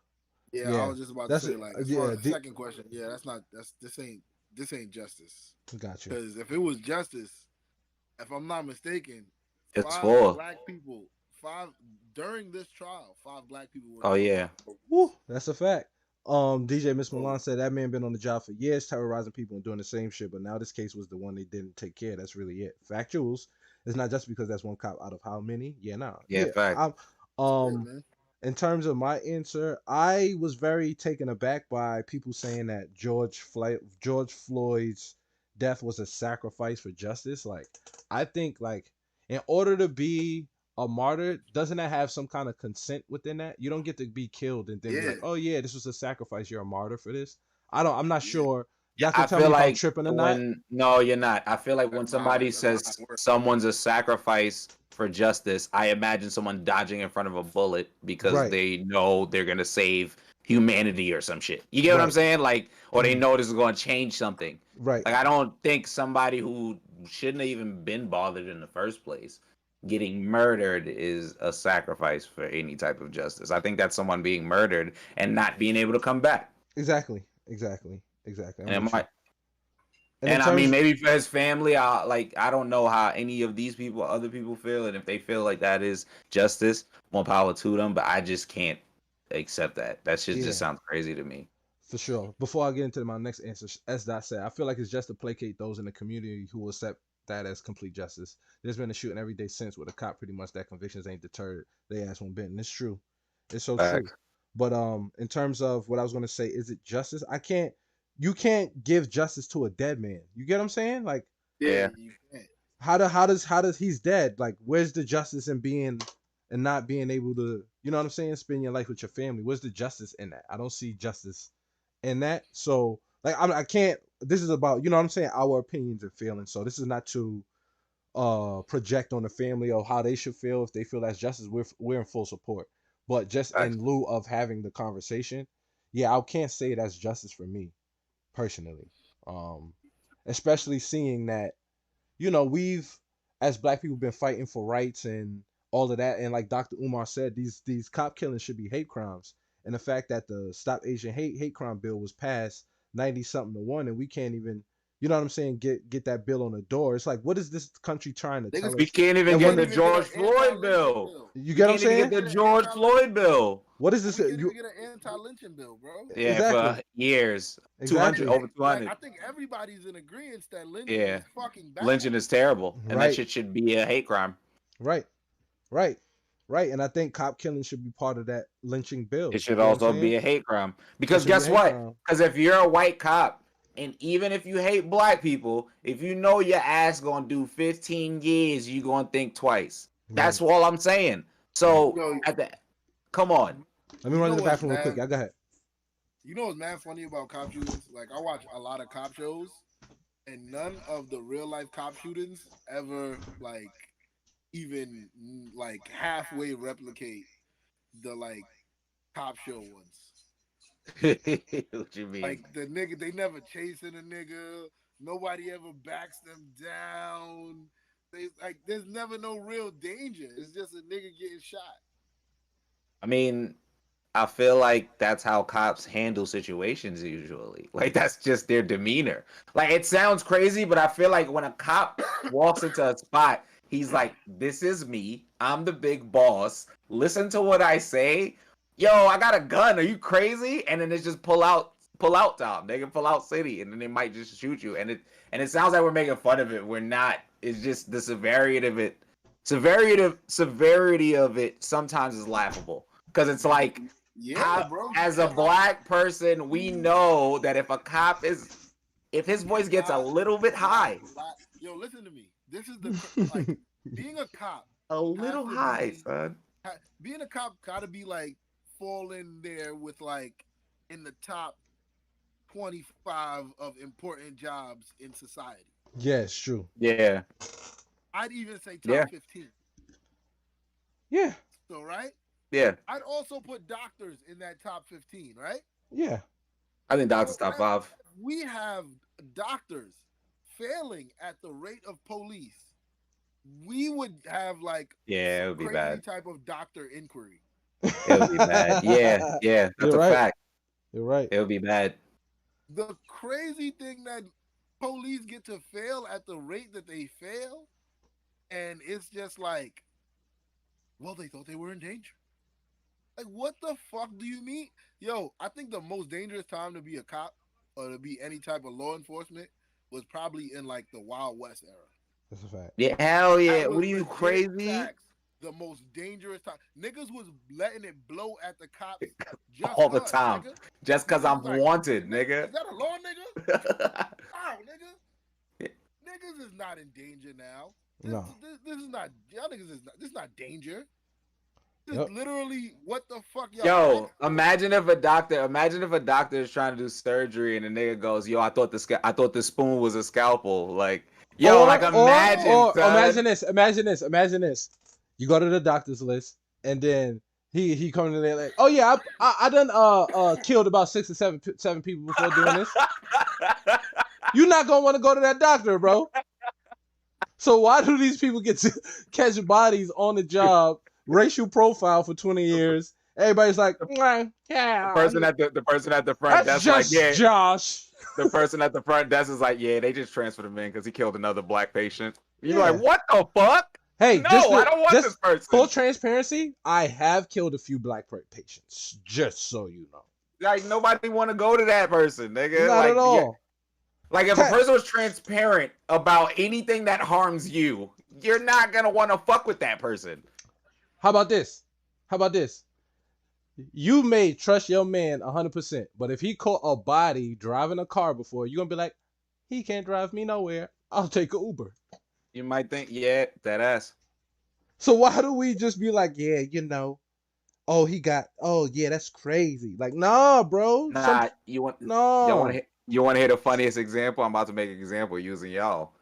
yeah, I Yeah. was just about to That's say, like, as far yeah. as the second question, yeah, that's not that's this ain't justice. Got you. Because if it was justice, if I'm not mistaken, it's five full. black people, five during this trial, five black people were Oh killed. yeah. Woo. That's a fact. DJ Miss So, Milan said that man been on the job for years, terrorizing people and doing the same shit. But now this case was the one they didn't take care. That's really it. Factuals. It's not just because that's one cop out of how many. Yeah. Nah. Yeah, Yeah. fact. I'm. yeah, Um. man. In terms of my answer, I was very taken aback by people saying that George Floyd's death was a sacrifice for justice. Like, I think, like, in order to be a martyr, doesn't that have some kind of consent within that? You don't get to be killed and then be Yeah, like, oh yeah, this was a sacrifice. You're a martyr for this. I don't. I'm not yeah. sure. Y'all can I tell me feel if I'm like tripping or not. when no, you're not. I feel like when Nah, somebody that's says how it works. someone's a sacrifice for justice, I imagine someone dodging in front of a bullet because Right. they know they're gonna save humanity or some shit. You get what I'm Right. saying? Like, or they Mhm. know this is gonna change something. Right. Like, I don't think somebody who shouldn't have even been bothered in the first place getting murdered is a sacrifice for any type of justice. I think that's someone being murdered and not being able to come back. Exactly. Exactly. Exactly. I'm And it with you. might And in And I mean, terms, maybe for his family, I don't know how any of these people, other people feel, and if they feel like that is justice, more power to them. But I just can't accept that. That shit just yeah. sounds crazy to me. For sure. Before I get into my next answer, as Dot said, I feel like it's just to placate those in the community who will accept that as complete justice. There's been a shooting every day since with a cop pretty much that convictions ain't deterred. They ass won't bend. And it's true. It's so true. Facts. But in terms of what I was gonna say, is it justice? I can't you can't give justice to a dead man. You get what I'm saying? Like Yeah, Yeah, you can't. how does he's dead? Like where's the justice in being and not being able to, you know what I'm saying, spend your life with your family? Where's the justice in that? I don't see justice in that. So like I can't. This is about, you know what I'm saying, our opinions and feelings. So this is not to project on the family or how they should feel. If they feel that's justice, we're in full support. But just facts. in lieu of having the conversation, yeah, I can't say that's justice for me personally. Um, especially seeing that, we've, as black people, been fighting for rights and all of that. And like Dr. Umar said, these cop killings should be hate crimes. And the fact that the Stop Asian Hate Crime bill was passed 90 something to one, and we can't even, you know what I'm saying, get that bill on the door. It's like, what is this country trying to Niggas tell We us? can't even And get when can't the even get George an Floyd anti-lynching bill. bill. you We get what I'm can't even get saying? the George Floyd bill. What is this? We can't You even get an anti-lynching bill, bro. Yeah, for exactly, years, 200 exactly, over Like 200. I think everybody's in agreement that lynching Yeah, is fucking bad. lynching is terrible, and that right, shit should be a hate crime. right, right, right. And I think cop killing should be part of that lynching bill. It You should get what I'm also saying? be a hate crime. It Because should be a guess hate what? crime. Because if you're a white cop, and even if you hate black people, if you know your ass gonna do 15 years, you gonna think twice. That's Right, all I'm saying. right. So Yo, at the come on. Let me you run know to the what's bathroom real quick. mad? Y'all go ahead. You know what's mad funny about cop shootings? Like I watch a lot of cop shows, and none of the real life cop shootings ever like even like halfway replicate the like cop show ones. What you mean? Like the nigga, they never chasing a nigga. Nobody ever backs them down. There's never no real danger. It's just a nigga getting shot. I mean, I feel like that's how cops handle situations usually. Like that's just their demeanor. Like it sounds crazy, but I feel like when a cop walks into a spot, he's like, "This is me. I'm the big boss. Listen to what I say. Yo, I got a gun. Are you crazy?" And then it's just pull out time. They can pull out city, and then they might just shoot you. And it sounds like we're making fun of it. We're not. It's just the severity of it. Severity of it sometimes is laughable because it's like Yeah, bro. as a black person, we know that if his voice gets a little bit high, Yo, listen to me. This is like being a cop. a little high, son. Being a cop gotta be like falling there with like in the top 25 of important jobs in society. Yeah, it's true. Yeah, I'd even say top 15. Yeah. So right? Yeah. I'd also put doctors in that top 15, right? Yeah. I think doctors top 5. We have doctors failing at the rate of police. We would have like it would be bad. Type of doctor inquiry. It would be bad. Yeah, that's You're a right. fact. You're right. It would be bad. The crazy thing that police get to fail at the rate that they fail, and it's just like, well, they thought they were in danger. Like, what the fuck do you mean? Yo, I think the most dangerous time to be a cop or to be any type of law enforcement was probably in like the Wild West era. That's a fact. Yeah, hell yeah. What are you crazy? Facts. The most dangerous time. Niggas was letting it blow at the cops just all the time. Nigga. Just because I'm like, wanted, nigga. Is that a law, nigga? Wow, nigga. Niggas is not in danger now. This is not, y'all niggas is not, this is not danger. This is literally what the fuck y'all. Yo, imagine if a doctor is trying to do surgery and the nigga goes, "Yo, I thought the spoon was a scalpel." Like, yo, imagine imagine this. You go to the doctor's list, and then he comes in there like, "Oh yeah, I done killed about 6 or 7 people before doing this." You're not gonna want to go to that doctor, bro. So why do these people get to catch bodies on the job, racial profile for 20 years? Everybody's like, yeah. The person at the front that's desk just like, yeah. Josh. The person at the front desk is like, yeah, they just transferred him in because he killed another black patient. You're like, what the fuck? Hey, no, I don't want this person. Full transparency, I have killed a few black patients, just so you know. Like, nobody want to go to that person, nigga. Not at all. Yeah. Like, if a person was transparent about anything that harms you, you're not going to want to fuck with that person. How about this? You may trust your man 100%, but if he caught a body driving a car before, you're going to be like, he can't drive me nowhere. I'll take an Uber. You might think, yeah, that ass. So why do we just be like, yeah, oh, yeah, that's crazy. Like, nah, bro. Nah, you want to hear the funniest example? I'm about to make an example using y'all.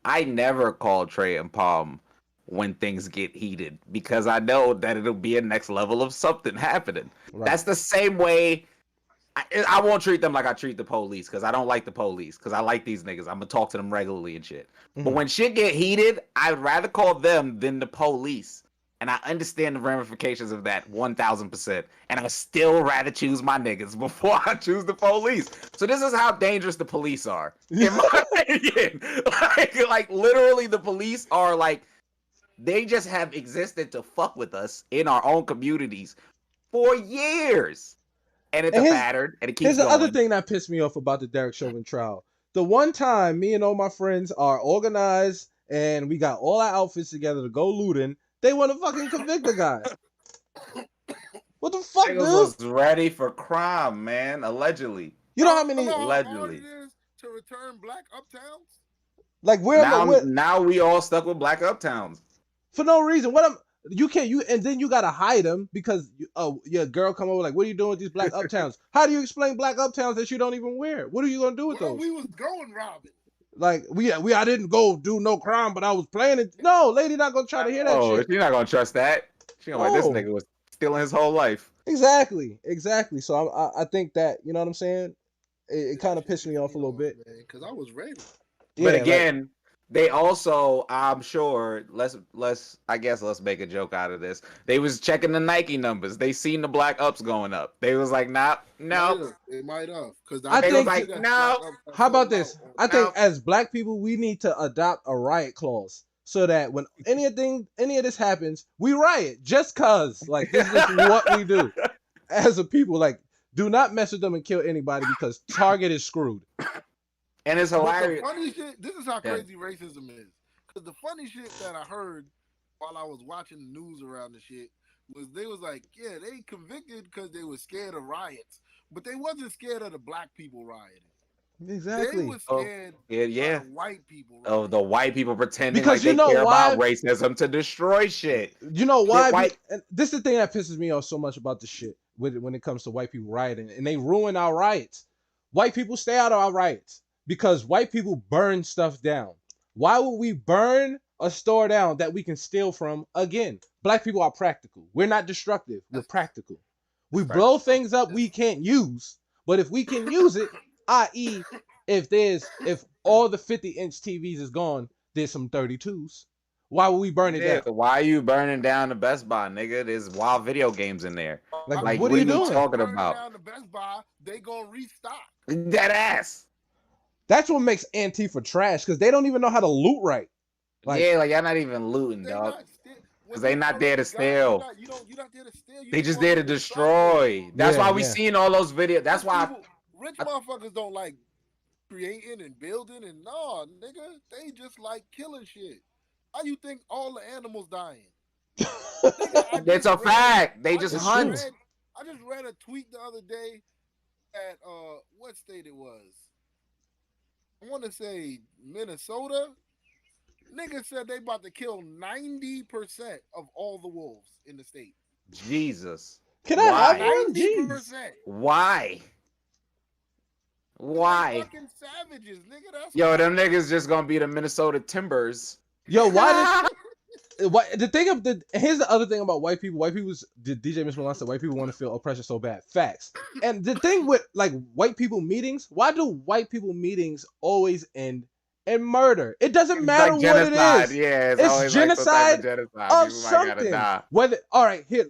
I never call Trey and Palm when things get heated because I know that it'll be a next level of something happening. Right. That's the same way. I won't treat them like I treat the police because I don't like the police because I like these niggas. I'm gonna talk to them regularly and shit. Mm-hmm. But when shit get heated, I'd rather call them than the police. And I understand the ramifications of that 1000%. And I still rather choose my niggas before I choose the police. So this is how dangerous the police are, in my opinion. Like literally, the police are like, they just have existed to fuck with us in our own communities for years. And it's a pattern, and it keeps going. Here's the other thing that pissed me off about the Derek Chauvin trial. The one time me and all my friends are organized and we got all our outfits together to go looting, they want to fucking convict the guy. What the fuck, dude? Was ready for crime, man. Allegedly. You know how many? Allegedly. It is to return black uptowns? Like now we all stuck with black uptowns for no reason. And then you gotta hide them because your girl come over like, what are you doing with these black uptowns? How do you explain black uptowns that you don't even wear? What are you gonna do with those? We was going robbing. Like I didn't go do no crime, but I was playing it. No, lady not gonna try to hear that shit. She's not gonna trust that. She gonna like, this nigga was stealing his whole life. Exactly. So I think that, you know what I'm saying? it kind of pissed me off a little bit. man, because I was ready. But Yeah, like, again, they also, I'm sure, let's make a joke out of this. They was checking the Nike numbers. They seen the black ups going up. They was like, nah, no. It might have. Because I They was think. like, no, How about this? I think no. as black people, we need to adopt a riot clause so that when any of this happens, we riot just cause. Like this is just what we do as a people. Like, do not mess with them and kill anybody because Target is screwed. And it's But hilarious. the funny shit, this is how Yeah. crazy racism is. Because the funny shit that I heard while I was watching the news around the shit was they was like, yeah, they convicted because they were scared of riots, but they wasn't scared of the black people rioting. Exactly. They were scared Yeah. of the white people. Of the white people pretending Because like you they know care why? about racism to destroy shit. You know why? White- And this is the thing that pisses me off so much about this shit when it comes to white people rioting, and they ruin our riots. White people stay out of our riots because white people burn stuff down. Why would we burn a store down that we can steal from again? Black people are practical. We're not destructive. We're practical. We blow things up we can't use, but if we can use it, i.e., if all the 50-inch TVs is gone, there's some 32s. Why would we burn it down? Why are you burning down the Best Buy, nigga? There's wild video games in there. Like what are you doing? Talking about? Down the Best Buy, they gonna restock. Dead ass. That's what makes Antifa trash because they don't even know how to loot right. Like, like y'all not even looting, dog. Because they not there to steal. You're not there to steal. They just there to destroy. That's why we seen all those videos. That's why rich motherfuckers don't like creating and building and no, nigga, they just like killing shit. How you think all the animals dying? Nigga, it's a fact. They just hunt. I just read a tweet the other day at what state it was. I want to say Minnesota. Nigga said they about to kill 90% of all the wolves in the state. Jesus. Can I have one? 90%. Why? Why? Fucking savages, nigga. That's them niggas just gonna be the Minnesota Timbers. Yo, why did here's the other thing about white people. White people's DJ Miss Milan said white people want to feel oppression so bad. Facts. And the thing with like white people meetings, why do white people meetings always end in murder? It doesn't matter like what it is. Yeah, it's genocide of something. Whether all right, here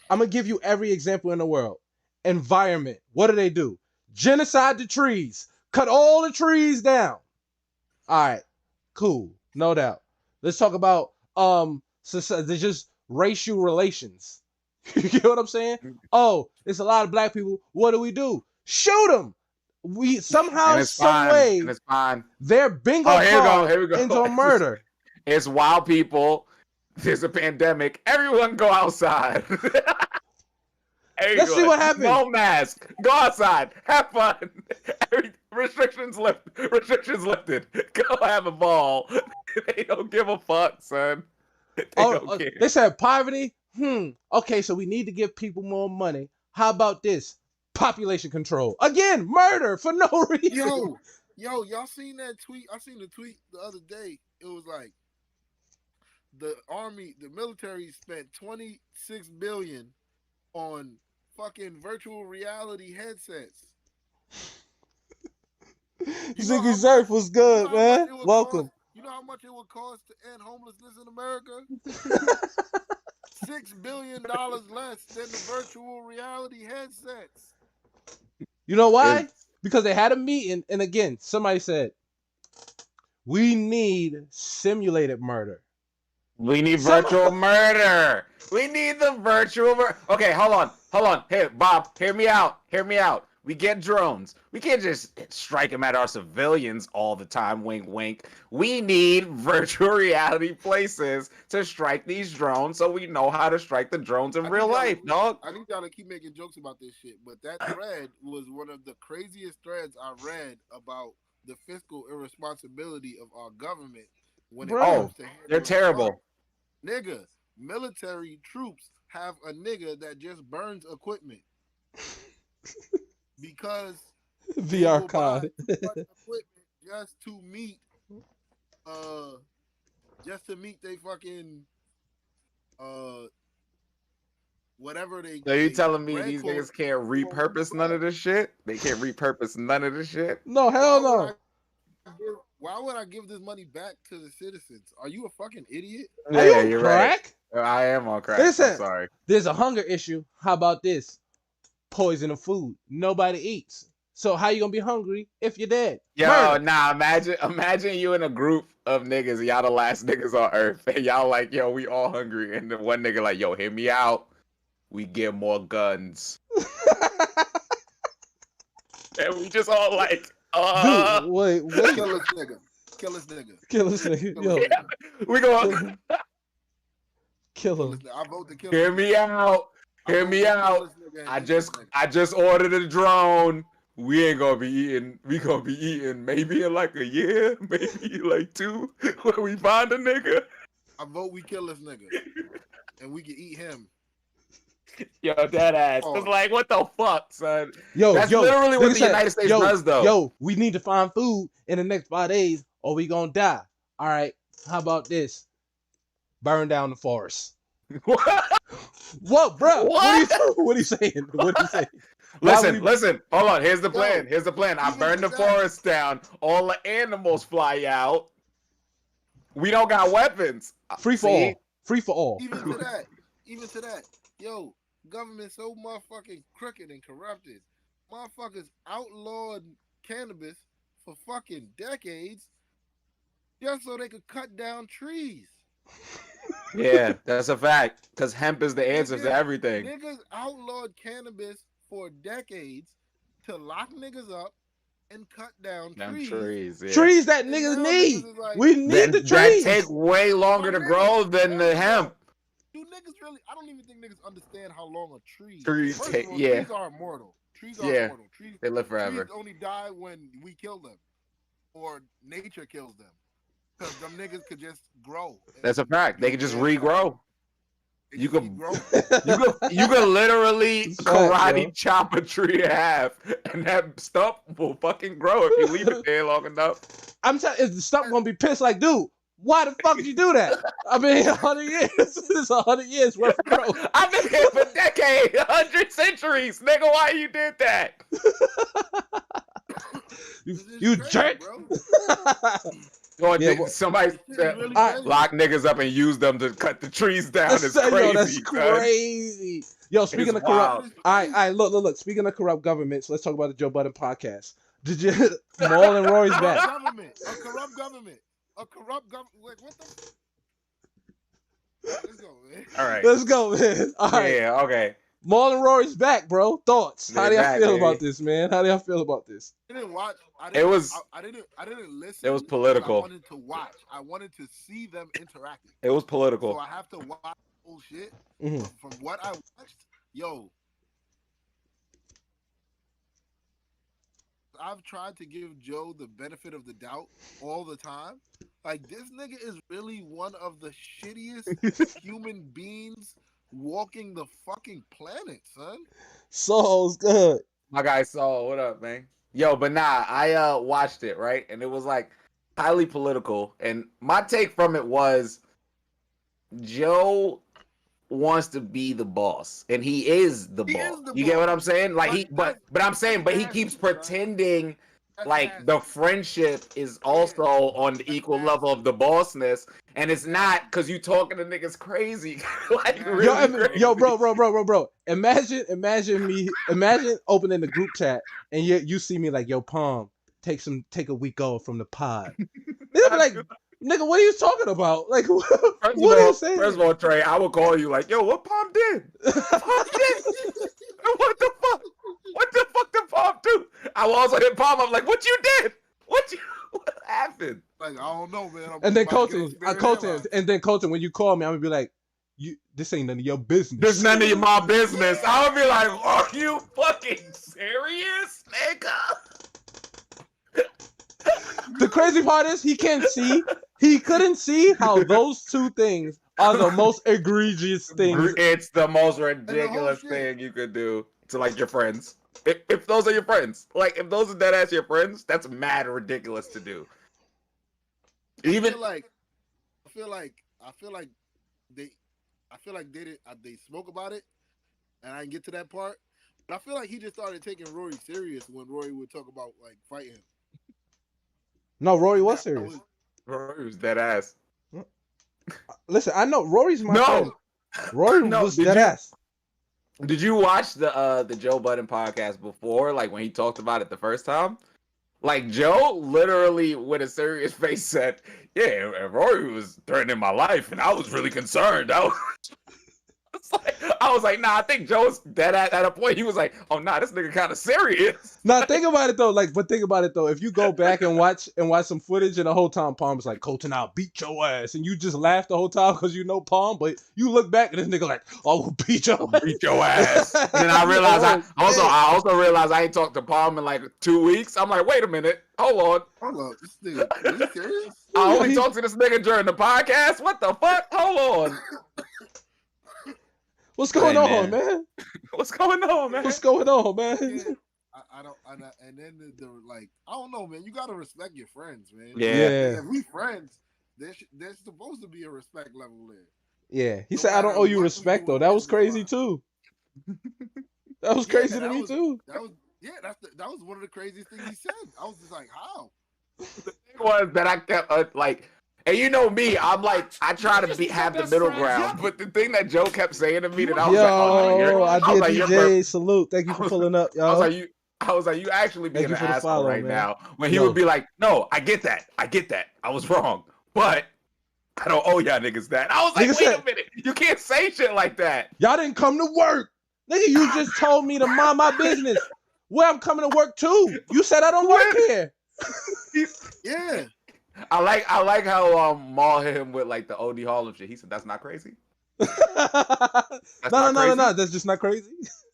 I'm gonna give you every example in the world. Environment. What do? Genocide the trees. Cut all the trees down. All right, cool, no doubt. Let's talk about there's just racial relations. You get what I'm saying? Oh, it's a lot of black people. What do? Shoot them. We somehow, some way, their bingo card into a murder. It's wild people. There's a pandemic. Everyone go outside. Let's see what happens. No mask. Go outside. Have fun. Restrictions lifted. Go have a ball. They don't give a fuck, son. They said poverty. Okay, so we need to give people more money. How about this? Population control. Again, murder for no reason. Yo, y'all seen that tweet? I seen the tweet the other day. It was like the military spent $26 billion on fucking virtual reality headsets. Ziggy Zerf was good, man. Welcome. You know how much it would cost to end homelessness in America? $6 billion less than the virtual reality headsets. You know why? Because they had a meeting, and again, somebody said, we need simulated murder. We need virtual murder. We need the virtual murder. Okay, hold on. Hey, Bob, hear me out. We get drones. We can't just strike them at our civilians all the time. Wink, wink. We need virtual reality places to strike these drones so we know how to strike the drones in real life, dog. I need y'all to keep making jokes about this shit, but that thread was one of the craziest threads I read about the fiscal irresponsibility of our government when it comes to they're terrible. Nigga, military troops have a nigga that just burns equipment. Because VR card just to meet they fucking whatever they. So you they telling me red these code, niggas can't repurpose none of this shit? They can't repurpose none of this shit? No, hell Why would no. why would I give this money back to the citizens? Are you a fucking idiot? Are you Yeah, on you're right. crack? I am on crack. I'm Listen, sorry. there's a hunger issue. How about this? Poison of food. Nobody eats. So how you gonna be hungry if you're dead? Yo, Murder. nah, imagine you in a group of niggas, y'all the last niggas on earth, and y'all like, yo, we all hungry, and then one nigga like, yo, hear me out, we get more guns. And we just all like, Dude, wait. Kill this nigga. Kill this nigga. Kill this nigga. Kill Yo, this nigga. we kill go, him. Kill Kill this him. nigga. I vote to kill hear this me nigga. out, I hear vote me to kill out. this nigga and I eat this just nigga. I just ordered a drone. We ain't gonna be eating. We gonna be eating maybe in like a year, maybe like 2, when we find a nigga. I vote we kill this nigga. And we can eat him. Yo, dead ass. Oh. It's like, what the fuck, son? Yo, That's yo, literally what nigga the said, United States does, though. Yo, we need to find food in the next 5 days or we gonna die. All right, how about this? Burn down the forest. What, bro? What are you saying? What are you saying? Listen. Hold on. Here's the plan. Here's the plan. I even burn the that- forest down. All the animals fly out. We don't got weapons. Free for See? all. Free for all. Even to that. Yo, government so motherfucking crooked and corrupted. Motherfuckers outlawed cannabis for fucking decades just so they could cut down trees. Yeah, that's a fact. Because hemp is the answer to everything. Niggas outlawed cannabis for decades to lock niggas up and cut down Them trees. trees, yeah. Trees that And niggas now need. niggas is like, We need the That trees. take way longer to grow than the hemp. do niggas really? I don't even think niggas understand how long a tree. Trees First take- of all, yeah. trees are immortal. Trees are Yeah. immortal. Trees They live forever. Trees only die when we kill them, or nature kills them. Because them niggas could just grow. That's a fact. They can just regrow. They You just could- keep growing. You can literally It's fact, karate yo. chop a tree in half, and that stump will fucking grow if you leave it there long enough. I'm telling you, the stuff gonna be pissed like, dude, why the fuck did you do that? I mean, 100 years. This is 100 years worth of growth. I've been here for decades, 100 centuries, nigga. Why you did that? You, This is you crazy, jerk. bro. Or Yeah, did well- somebody This is really Alright, crazy. lock niggas up and use them to cut the trees down? It's crazy. Yo, that's son. crazy. Yo, speaking It's of corrupt, wild. all right, look. Speaking of corrupt governments, let's talk about the Joe Budden podcast. Did you Maul and Roy's A back? government, a corrupt government, Like what the? Let's go, man. All right. Let's go, man. All right, Yeah, okay. Maul and Roy's back, bro. Thoughts? How do They're y'all back, feel baby. about this, man? How do y'all feel about this? I didn't watch. I It didn't, was- I didn't listen. it was because political. I wanted to watch. I wanted to see them interacting. It was So political. I have to watch bullshit. Mhm. From what I watched, yo, I've tried to give Joe the benefit of the doubt all the time. Like, this nigga is really one of the shittiest human beings walking the fucking planet, son. Soul's good. My guy Saul, what up, man? Yo, but nah, I watched it, right? And it was like highly political. And my take from it was Joe wants to be the boss. And he is the He boss. is the You get what boss. I'm saying? Like But but I'm saying, but he that's keeps nasty, son. pretending That's like nasty. the friendship is also on the equal level of the bossness. And it's not because you talking to niggas crazy. Like Yo, really crazy. Yo, bro. Imagine opening the group chat and you see me like, yo, Palm, take a week off from the pod. They'll be like, nigga, what are you talking about? Like, what are you saying? First of all, Trey, I will call you like, yo, what Palm did? Palm did? What the fuck? What the fuck did Palm do? I will also hit Palm. I'm like, what you did? What happened? Like, I don't know, man. And then about to get Colton, hairline. when you call me, I'm gonna be like, this ain't none of your business. There's none of my business. I would be like, are you fucking serious, nigga? The crazy part is he can't see. He couldn't see how those two things are the most egregious things. It's the most ridiculous shit. thing you could do to like your friends. If those are your friends, like if those are dead ass your friends, that's mad ridiculous to do. Even I feel like they did. They spoke about it, and I didn't get to that part. But I feel like he just started taking Rory serious when Rory would talk about like fighting him. No, Rory And was that serious. was Rory was dead ass. Listen, I know Rory's my friend. No, Rory no. was dead ass. Did you watch the Joe Budden podcast before? Like when he talked about it the first time? Like Joe literally with a serious face said, "Yeah, and Rory was threatening my life, and I was really concerned." I was like, nah, I think Joe's dead at a point. He was like, oh nah, this nigga kind of serious. Now think about it though, but think about it though. If you go back and watch some footage, and the whole time Palm was like, Colton, I'll beat your ass, and you just laugh the whole time because you know Palm, but you look back and this nigga like, oh, beat your ass. Beat your ass. And then I realized I also realized I ain't talked to Palm in like 2 weeks. I'm like, wait a minute, hold hold up, this nigga, are you serious? on. I only talked to this nigga during the podcast. What the fuck? Hold on. What's going on, man? What's going on, man? What's going on, man? Yeah, and then the like, I don't know, man. You gotta respect your friends, man. Yeah. If we friends, there's supposed to be a respect level there. Yeah. He No said, I don't matter owe you what we respect do though. in That was business crazy wise. too. That was crazy to me too. That was one of the craziest things he said. I was just like, how? The thing was that I kept like, and you know me, I'm like, I try to have the middle ground. But the thing that Joe kept saying to me that I was Yo, like, oh, no, I I was did like, DJ. Salute. Thank you for pulling up, I was yo. like, you actually being you an for the asshole follow, right man. now. When he No. would be like, no, I get that. I was wrong. But I don't owe y'all niggas that. I was like, Nigga wait said- a minute. You can't say shit like that. Y'all didn't come to work. Nigga, you just told me to mind my business. Well, I'm coming to work too. You said I don't work here. Yeah. I like how Maul hit him with like the OD Harlem shit. He said, that's not crazy. No. That's just not crazy.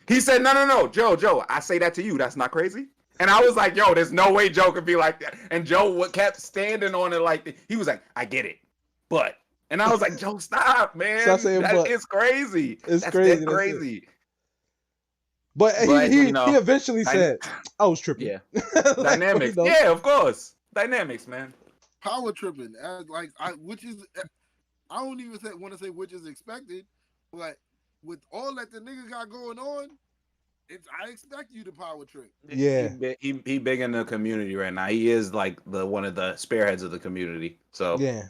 He said, no, Joe, I say that to you. That's not crazy. And I was like, yo, there's no way Joe could be like that. And Joe kept standing on it like he was like, I get it, but. And I was like, Joe, stop, man. Stop saying that but. is crazy. It's That's crazy. dead crazy. But he eventually said, I was tripping. Yeah. Like, Dynamics. you know. Yeah, of course. Dynamics, man. Power tripping, which is, I don't even want to say which is expected, but with all that the nigga got going on, I expect you to power trip. Yeah. He big in the community right now. He is like one of the spearheads of the community. So Yeah.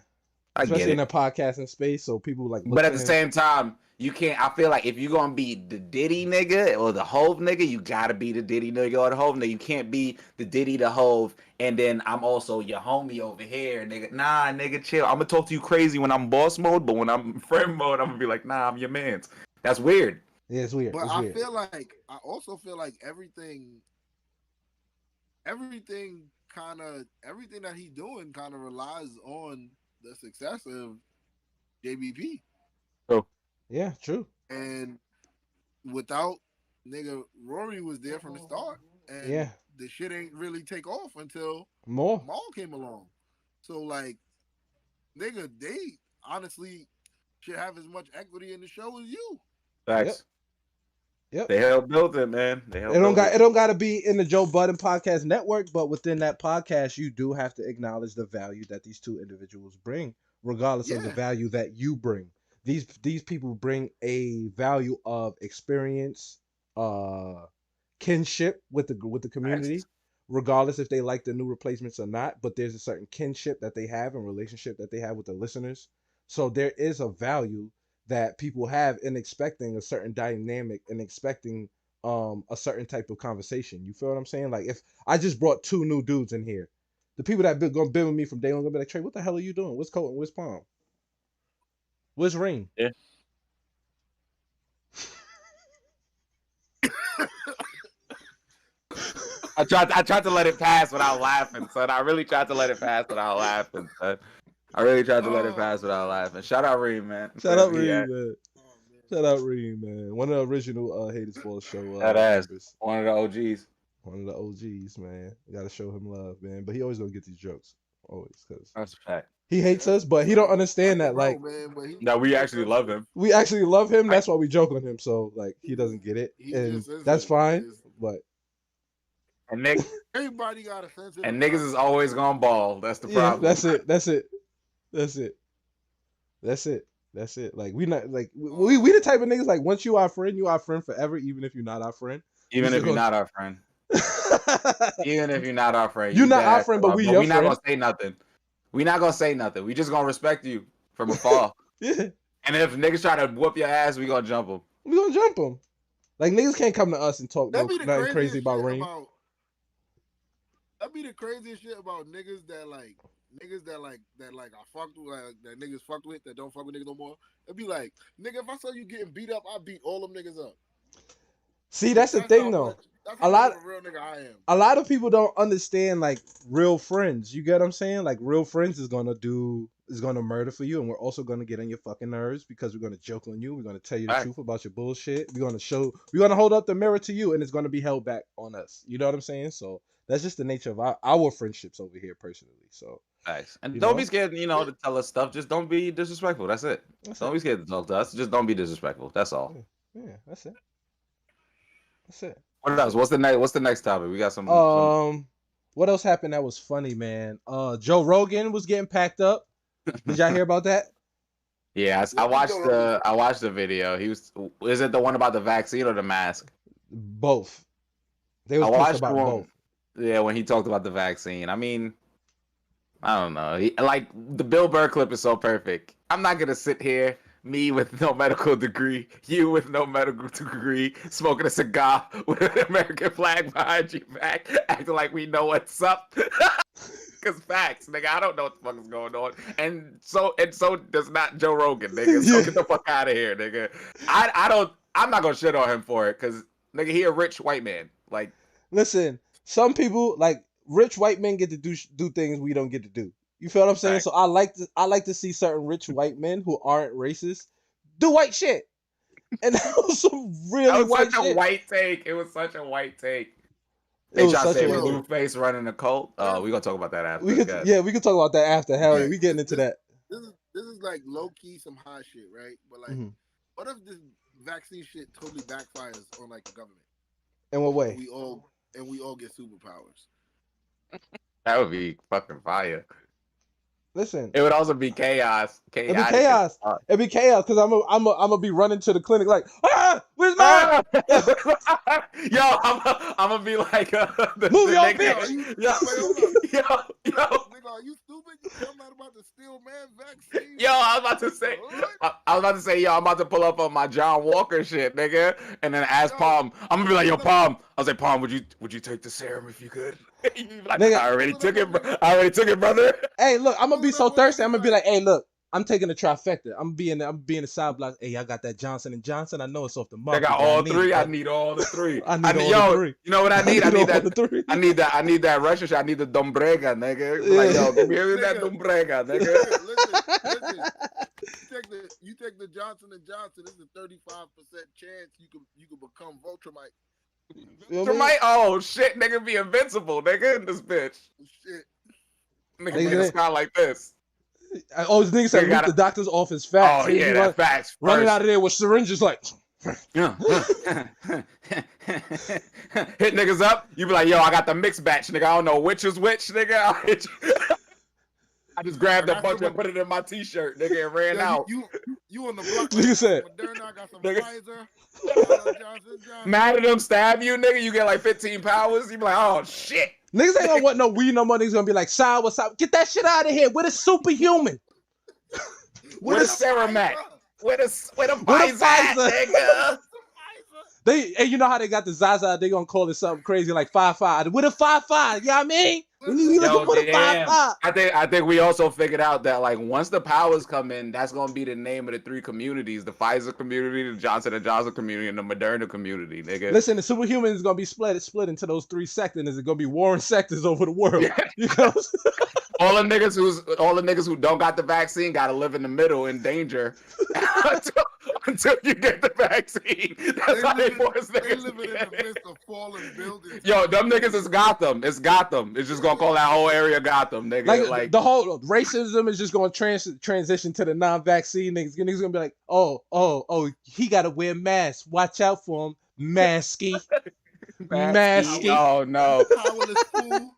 I Especially get in it. the podcasting space, so people like. But at the same time, you can't. I feel like if you're gonna be the Diddy nigga or the Hove nigga, you gotta be the Diddy nigga or the Hove nigga. You can't be the Diddy, the Hove, and then I'm also your homie over here, nigga. Nah, nigga, chill. I'm gonna talk to you crazy when I'm boss mode, but when I'm friend mode, I'm gonna be like, nah, I'm your man's. That's weird. Yeah, it's weird. But it's weird. I also feel like everything that he's doing kind of relies on the success of JBP. Yeah, true. And without nigga, Rory was there from the start, and Yeah. the shit ain't really take off until More. Maul came along. So like, nigga, they honestly should have as much equity in the show as you. Facts. Yep. They helped build it, man. It don't got to be in the Joe Budden Podcast Network, but within that podcast, you do have to acknowledge the value that these two individuals bring, regardless of the value that you bring. These people bring a value of experience, kinship with the community, regardless if they like the new replacements or not. But there's a certain kinship that they have and relationship that they have with the listeners. So there is a value that people have in expecting a certain dynamic and expecting a certain type of conversation. You feel what I'm saying? Like if I just brought two new dudes in here, the people that gonna be with me from day one gonna be like, Trey, what the hell are you doing? What's Colton? Where's Palm? Where's Ring? Yeah. I tried to let it pass without laughing, son. I really tried to let it pass without laughing, son. I really tried to let it pass without laughing. Shout out Reem, man. Shout out Reem, man. Shout out Reem, man. One of the original Haters Ball show. That ass. Members. One of the OGs. One of the OGs, man. You gotta show him love, man. But he always don't get these jokes. Always, cause that's a fact. He hates us, but he don't understand that. Like, no, we actually love him. We actually love him. That's why we joke on him. So, like, he doesn't get it, and that's fine. But and Nick, everybody got a sense. And niggas is always gonna ball. That's the problem. That's it. That's it. Like we not like we the type of niggas like once you our friend forever, even if you're not our friend. We Even still if you're gonna not our friend. Even if you're not our friend, you're you not our dad. friend, but we But your we not friend. gonna say nothing. We not gonna say nothing. We just gonna respect you from afar. Yeah, And if niggas try to whoop your ass, we gonna jump them. we gonna jump them. Like niggas can't come to us and talk That'd be the nothing craziest crazy about shit Reem. about. That'd be the craziest shit about niggas that I fucked with, like that niggas fucked with that don't fuck with niggas no more. It'd be like, nigga, if I saw you getting beat up, I beat all them niggas up. See, that's the thing how though. much, that's A how lot much of a real nigga I am. a lot of people don't understand like real friends. You get what I'm saying? Like real friends is gonna murder for you, and we're also gonna get on your fucking nerves because we're gonna joke on you. We're gonna tell you the Right. truth about your bullshit. We're gonna hold up the mirror to you, and it's gonna be held back on us. You know what I'm saying? So that's just the nature of our friendships over here, personally. So Nice. And You don't know? be scared, to tell us stuff. Just don't be disrespectful. That's it. that's Don't it. be scared to talk to us. Just don't be disrespectful. That's all. Yeah, that's it. That's it. What else? What's the next topic? We got some. What else happened that was funny, man? Joe Rogan was getting packed up. Did y'all hear about that? Yeah, I watched the video. Is it the one about the vaccine or the mask? Both. They was I pissed watched about one. both. Yeah, when he talked about the vaccine. I mean, I don't know. Like the Bill Burr clip is so perfect. I'm not gonna sit here, me with no medical degree, you with no medical degree, smoking a cigar with an American flag behind your back, acting like we know what's up. Cause facts, nigga, I don't know what the fuck is going on, and so does not Joe Rogan, nigga. So get the fuck out of here, nigga. I'm not gonna shit on him for it, cause nigga, he a rich white man. Like, listen, some people like rich white men get to do things we don't get to do. You feel what I'm saying? Right. So I like to see certain rich white men who aren't racist do white shit, and that was some really that was white such a shit. white take. It was such a white take. It They was try to such say a white- Blueface running a cult. Oh, we gonna talk about that after. we Go could ahead. we could talk about that after. Hell yeah, Right. we getting into that. This is like low key some hot shit, right? But like, Mhm. what if this vaccine shit totally backfires on like the government? In what way? We all get superpowers. That would be fucking fire. Listen, It would also be chaos. it'd be chaos. It'd be chaos because I'm gonna be running to the clinic like, where's mine? Yo, I'm gonna be like, Move your nigga. bitch. Yo, Nigga, are you stupid? I'm not about to steal man vaccine. Yo, I was about to say, yo, I'm about to pull up on my John Walker shit, nigga, and then ask Yo, Palm. I'm gonna be like, yo, Palm. I was like, Palm, would you take the serum if you could? You be like, Nigga. I already took it, brother. Hey, look, I'm gonna be so Nigga, thirsty. I'm gonna be like- like, hey, look, I'm taking the trifecta. I'm being the side block. Hey, I got that Johnson and Johnson. I know it's off the I market. got but all three. I it. need all the three. I need all yo, the three. You know what I need? I need all that. the three. I need that Russian shit. I need the Dombrega, nigga. Like, yo, give me that Dombrega, nigga. Listen. You take the Johnson and Johnson. This is a 35% chance you could become Voltramite. You know what I mean? Dombrega, oh shit, nigga, be invincible, nigga, in this bitch. Shit. Nigga be in the sky like this. Oh, this nigga said Nigga leave gotta- the doctor's office fast. Oh yeah, that facts. Running out of there with syringes like. Yeah. Hit niggas up. You be like, yo, I got the mixed batch, nigga. I don't know which is which, nigga. I'll hit you. I just grabbed a bunch and put it in my t-shirt, nigga, and ran out. You on the block. Nigga said- Moderna, I got some Nigga- Pfizer. Johnson. Mad at them, stab you, nigga. You get like 15 powers. You be like, oh shit. Niggas ain't gonna want no weed no more. Niggas gonna be like, "Side, what's up? Get that shit out of here. We're the superhuman. With a Ceramac. With a Pfizer, Pfizer. nigga. Hey, you know how they got the Zaza? They gonna call it something crazy like 5-5. With a 5-5, you know what I mean? We looking for the 5-5. I think we also figured out that like once the powers come in, that's gonna be the name of the three communities: the Pfizer community, the Johnson and Johnson community, and the Moderna community, nigga. Listen, the superhuman is gonna be split into those three sectors. It's gonna be warring sectors over the world. You know? all the niggas who don't got the vaccine gotta live in the middle in danger until you get the vaccine. That's how they force They niggas. living in the midst of falling buildings. Yo, them niggas is Gotham. It's Gotham. It's just gonna call that whole area Gotham, nigga. Like the whole racism is just gonna transition to the non-vaccine niggas. Niggas gonna be like, oh, he gotta wear masks. Watch out for him, masky. Masky. Oh no, Powerless fool.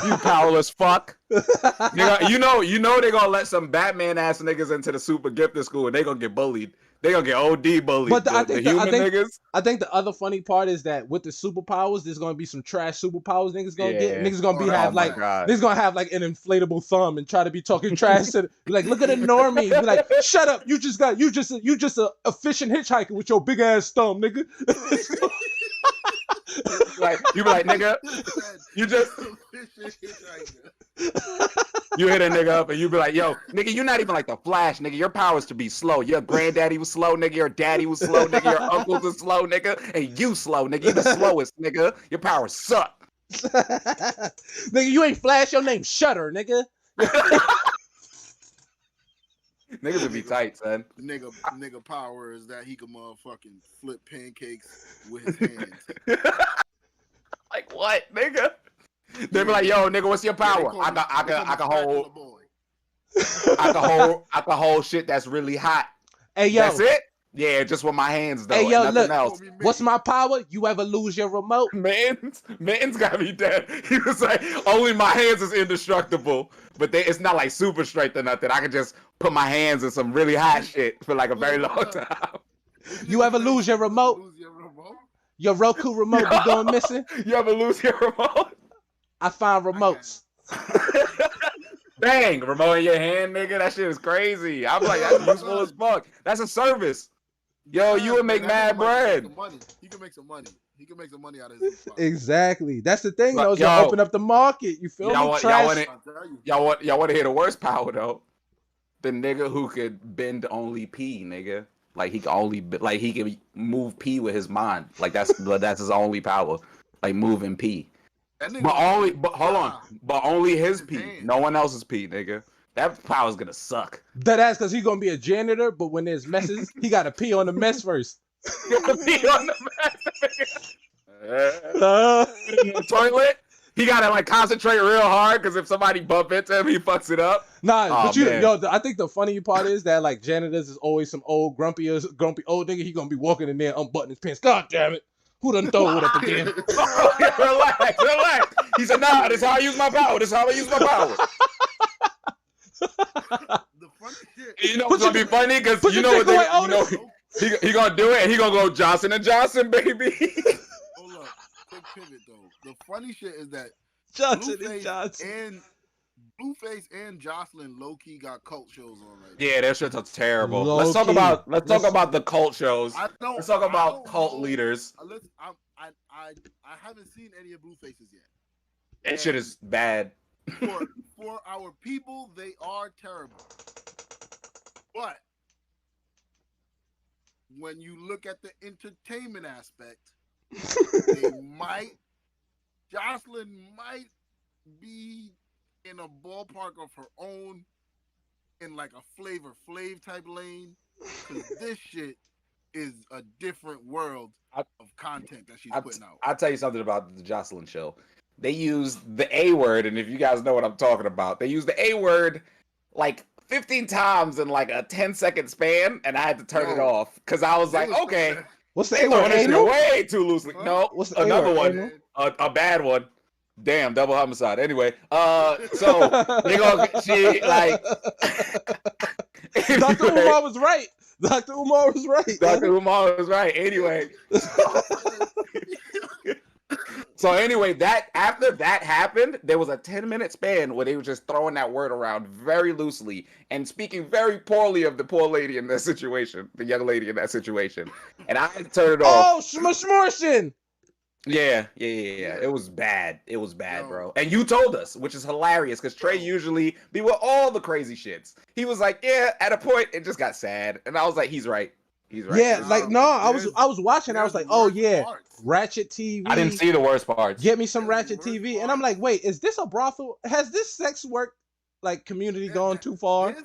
you powerless fuck. Nigga, you know they gonna let some Batman ass niggas into the super gifted school and they gonna get bullied. They gonna get OD bullied. But The human niggas. I think the other funny part is that with the superpowers, there's gonna be some trash superpowers niggas gonna get. Yeah. Niggas gonna be Oh, have my like God. niggas gonna have like an inflatable thumb and try to be talking trash to be like, look at the normie. Be like, shut up, you just a efficient hitchhiker with your big ass thumb, nigga. Like you be like, nigga, you just you hit a nigga up and you be like, yo, nigga, you're not even like the Flash, nigga. Your powers to be slow. Your granddaddy was slow, nigga. Your daddy was slow, nigga. Your uncles are slow, nigga. And you slow, nigga. You the slowest, nigga. Your powers suck. Nigga, you ain't Flash, your name's Shutter, nigga. Niggas would be tight, son. Nigga power is that he can motherfucking flip pancakes with his hands. Like what, nigga? They be like, yo, nigga, what's your power? I can hold shit that's really hot. Hey yo, That's it? Yeah, just with my hands though. Hey, yo, and nothing look. else. What's my power? You ever lose your remote? Man's gotta be dead. He was like, only my hands is indestructible. But it's not like super strength or nothing. I can just put my hands in some really hot shit for like a very long time. You ever lose your remote? Your Roku remote be going missing? You ever lose your remote? I find remotes. Bang, remote in your hand, nigga. That shit is crazy. I'm like, that's useful as fuck. That's a service. Yo, you would make mad bread. He can make some money. He can make some money out of his power. Exactly. That's the thing, though. It's Yo, gonna open up the market. You feel me? Y'all want to hear the worst power though? The nigga who could bend only pee, nigga. Like he can move pee with his mind. Like that's his only power. Like moving pee. But only his pee. No one else's pee, nigga. That power's gonna suck. That ass because he's gonna be a janitor, but when there's messes, he gotta pee on the mess first. Pee on the in the toilet. He gotta like concentrate real hard because if somebody bump into him, he fucks it up. Nah, but I think the funny part is that like janitors is always some old grumpy old nigga. He gonna be walking in there unbuttoning his pants. God damn it. Who done throw it up again? Relax. He said, nah, this is how I use my power. This is how I use my power. The funny shit. You know what's gonna be funny? Because he gonna do it and he gonna go Johnson & Johnson, baby. Hold up. Quick pivot though. The funny shit is that Johnson and Blueface and Jocelyn low-key got cult shows on right now. Yeah, that shit's terrible. Let's talk about the cult shows. Let's talk about cult leaders. I haven't seen any of Blueface's yet. That shit is bad. For our people, they are terrible. But when you look at the entertainment aspect, Jocelyn might be in a ballpark of her own in like a Flavor Flav type lane. Because this shit is a different world of content that she's putting out. I'll tell you something about the Jocelyn show. They use the A word, and if you guys know what I'm talking about, they use the A word like 15 times in like a 10-second span, and I had to turn it off because I was like, okay, what's the A word? Way too loosely. No, what's the another A-word? one, a bad one. Damn, double homicide. Anyway, so they gonna she like. Dr. Umar was right. Dr. Umar was right. Dr. Umar was right. Anyway. So anyway, that after that happened, there was a 10-minute span where they were just throwing that word around very loosely and speaking very poorly of the poor lady in that situation, the young lady in that situation. And I turned it off. Oh, Smortion! Yeah. It was bad. It was bad, bro. And you told us, which is hilarious, because Trey usually be with all the crazy shits. He was like, yeah, at a point, it just got sad. And I was like, he's right. He's right. Yeah, I was watching. I was like, oh yeah, Ratchet TV. I didn't see the worst parts. Get me some Ratchet TV, and I'm like, wait, is this a brothel? Has this sex work like community gone too far?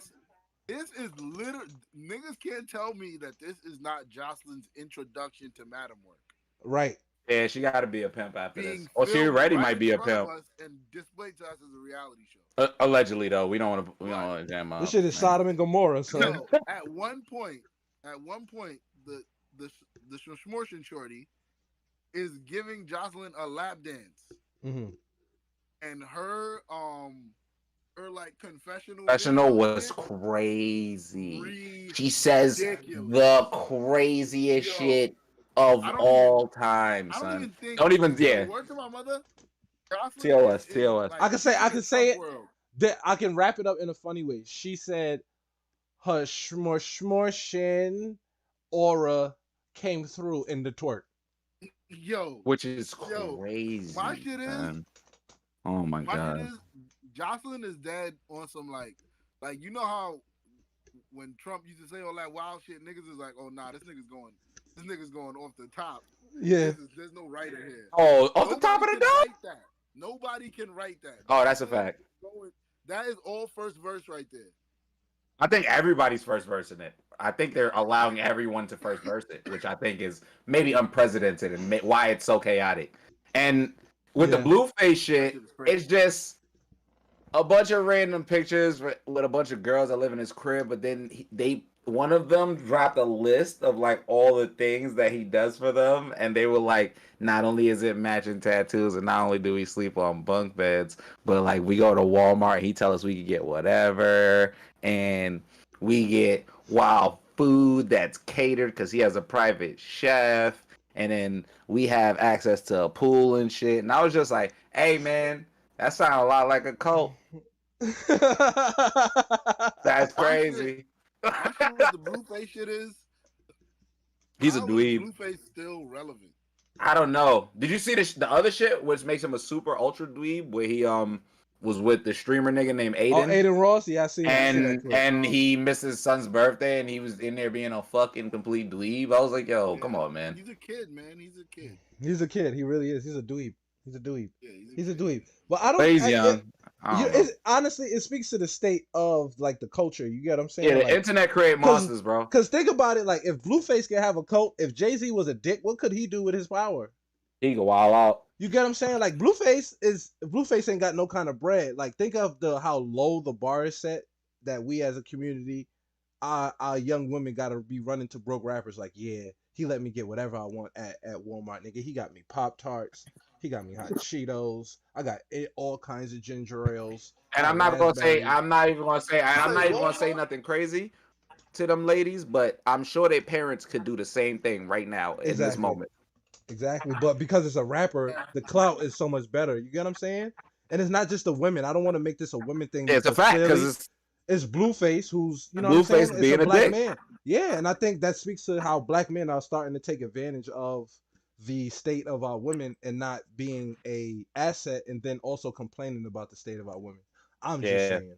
This is literally niggas can't tell me that this is not Jocelyn's introduction to Madam Work. Right. Yeah, she got to be a pimp after this. Or she already might be a pimp. And displayed to us as a reality show. Allegedly, though, we don't want to jam out. This shit is Sodom and Gomorrah, son. No, at one point, the Smortion shorty is giving Jocelyn a lap dance, Mm-hmm. and her like confessional Professional video was shit, crazy. She says ridiculous. the craziest Yo, shit of I don't even, all time, I don't son. even think, Don't even, yo, yeah. word to my mother, Jocelyn TOS, is TOS. like she's I in can the say Trump it. world. That I can wrap it up in a funny way. She said her shmorshmorshin aura came through in the twerk. Yo, Which is yo, my crazy, shit is, son. Oh my my shit god. is, Jocelyn is dead on some like you know how when Trump used to say all that wild shit, niggas is like, oh nah, this nigga's going off the top. Yeah. There's no writer here. Oh, off the top Nobody of the can dome? write that. Nobody can write that. Oh, that's a Jocelyn fact. that is all first verse right there. I think everybody's first verse in it. I think they're allowing everyone to first verse it, which I think is maybe unprecedented and why it's so chaotic. And with the Yeah. Blueface That shit, shit is crazy. it's just a bunch of random pictures with a bunch of girls that live in his crib, but then one of them dropped a list of like all the things that he does for them, and they were like, not only is it matching tattoos, and not only do we sleep on bunk beds, but like we go to Walmart, he tell us we can get whatever, and we get wild food that's catered because he has a private chef, and then we have access to a pool and shit. And I was just like, hey man, that sounds a lot like a cult. That's My shit, crazy. my shit with the Blueface shit is He's a how is dweeb. Blueface still relevant? I don't know. Did you see the other shit, which makes him a super ultra dweeb, where he was with the streamer nigga named Oh, Aiden, Aiden Ross. Yeah, I see that clip. and he missed his son's birthday, and he was in there being a fucking complete dweeb. I was like, yo, come on, man. He's a kid, man. He's a kid. He's a kid. He really is. He's a dweeb. He's a dweeb. Yeah, He's a kid. dweeb. But I But don't. he's young. I don't know. It's, honestly, it speaks to the state of like the culture. You get what I'm saying? Yeah, the like, internet create monsters, bro. Because think about it. Like, if Blueface could have a cult, if Jay-Z was a dick, what could he do with his power? He can wild out. You get what I'm saying? Like, Blueface ain't got no kind of bread. Like, think of how low the bar is set that we as a community, our young women gotta be running to broke rappers like, yeah, he let me get whatever I want at Walmart, nigga. He got me Pop-Tarts. He got me hot Cheetos. I got all kinds of ginger ales. And I'm not even gonna say nothing crazy to them ladies, but I'm sure their parents could do the same thing right now in this moment. Exactly. But because it's a rapper, the clout is so much better. You get what I'm saying? And it's not just the women. I don't want to make this a women thing. Yeah, it's a fact because it's Blueface who's, you know what I'm saying? It's a black man. Yeah, and I think that speaks to how black men are starting to take advantage of the state of our women and not being a asset, and then also complaining about the state of our women. I'm just saying.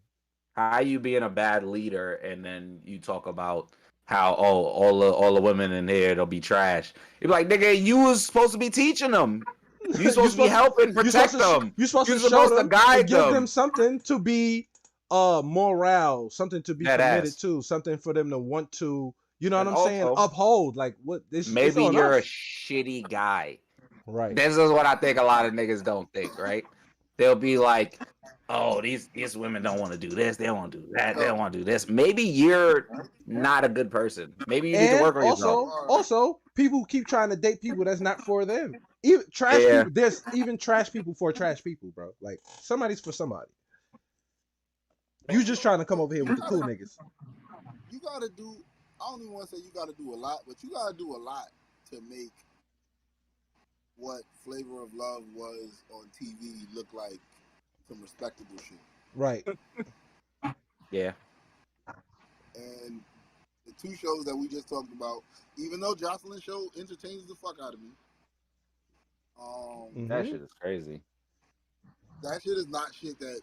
How you being a bad leader and then you talk about how all the women in here they'll be trash. You're like, nigga, you was supposed to be teaching them. You supposed to be helping protect them. You're supposed to guide give them something to be morale, something to be committed to, something for them to want to, you know what I'm saying, uphold. Like, what this maybe you're a shitty guy. Right. This is what I think a lot of niggas don't think, right? They'll be like, oh, these women don't want to do this, they don't want to do that, they don't want to do this. Maybe you're not a good person. Maybe you need to work on yourself. Also, people keep trying to date people that's not for them. Even trash people, there's even trash people for trash people, bro. Like, somebody's for somebody. You just trying to come over here with the cool niggas. You gotta do, I don't even want to say you gotta do a lot, but you gotta do a lot to make what Flavor of Love was on TV look like some respectable shit. Right. Yeah. And the two shows that we just talked about, even though Jocelyn's show entertains the fuck out of me, that shit is crazy. That shit is not shit that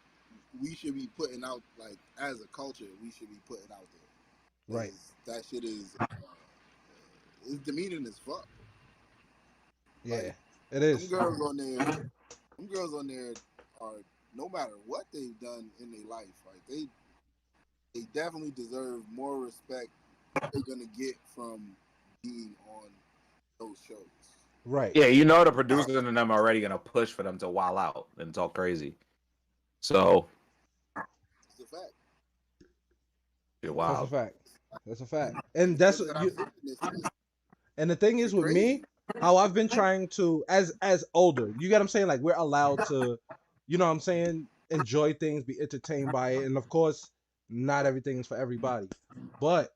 we should be putting out, like, as a culture, we should be putting out there. Right. That shit is it's demeaning as fuck. Yeah, like, it is. Them girls on there are, no matter what they've done in their life, like they definitely deserve more respect they're gonna get from being on those shows. Right. Yeah, you know the producers and them are already gonna push for them to wild out and talk crazy. So it's a fact. You're wild. That's a fact. And that's what and the thing is with me, how I've been trying to as older. You get what I'm saying? Like we're allowed to, you know what I'm saying, enjoy things, be entertained by it, and of course, not everything is for everybody. But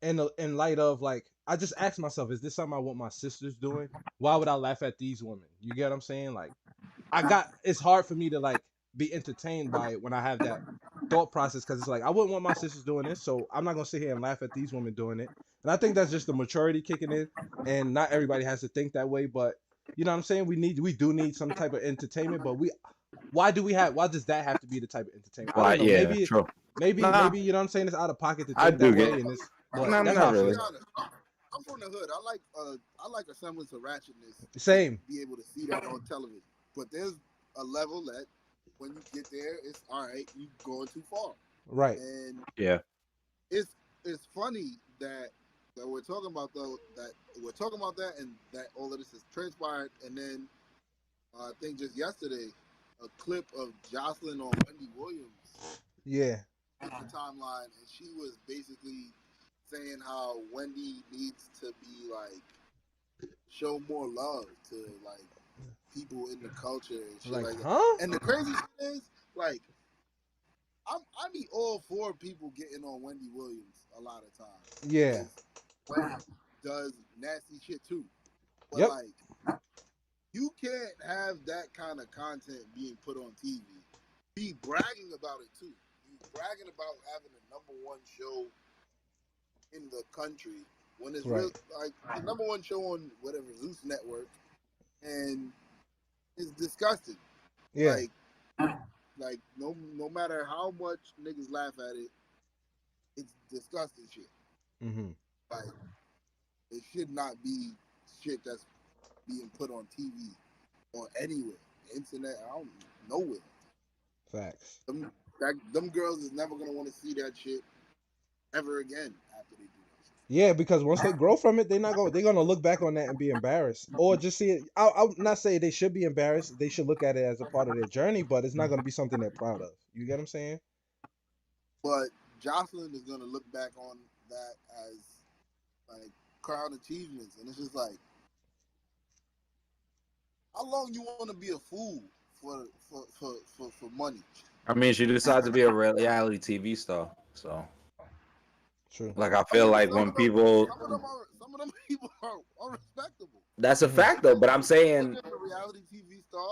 in light of like, I just asked myself, is this something I want my sisters doing? Why would I laugh at these women? You get what I'm saying? Like it's hard for me to like be entertained by it when I have that thought process because it's like I wouldn't want my sisters doing this, so I'm not gonna sit here and laugh at these women doing it. And I think that's just the maturity kicking in, and not everybody has to think that way. But you know what I'm saying? We do need some type of entertainment, but why does that have to be the type of entertainment? I Why? don't know. Yeah, true. Nah, Maybe you know what I'm saying. It's out of pocket to I think do that get. way, and it's but No, that's how not I To really. be feel. honest, I'm from the hood. I like a semblance of ratchetness. Same, Be able to see that on television, but there's a level that when you get there, it's all right. You going too far, right? and Yeah. it's funny that we're talking about though that we're talking about that and that all of this has transpired, and then I think just yesterday a clip of Jocelyn on Wendy Williams Yeah, hit the timeline, and she was basically saying how Wendy needs to be like show more love to like people in the culture and shit like like that. huh? And the crazy shit is like I be all for people getting on Wendy Williams a lot of times Yeah, because Wendy does nasty shit too. But yep, like you can't have that kind of content being put on TV. Be bragging about it too. Be bragging about having the #1 show in the country when it's real right, like the #1 show on whatever Zeus network, and it's disgusting. yeah, Like no matter how much niggas laugh at it, it's disgusting shit. mm-hmm. Like it should not be shit that's being put on TV or anywhere, internet, I don't nowhere. Facts. Them girls is never gonna want to see that shit ever again after they do that. Yeah, because once they grow from it, they're gonna look back on that and be embarrassed, or just see it. I'll not say they should be embarrassed. They should look at it as a part of their journey, but it's not gonna be something they're proud of. You get what I'm saying? But Jocelyn is gonna look back on that as like crown achievements, and it's just like, how long you want to be a fool for money? I mean, she decided to be a reality TV star. So, True. like, I I feel mean, like when people, some of them people are respectable. that's a fact though. But I'm saying, Just a reality TV star.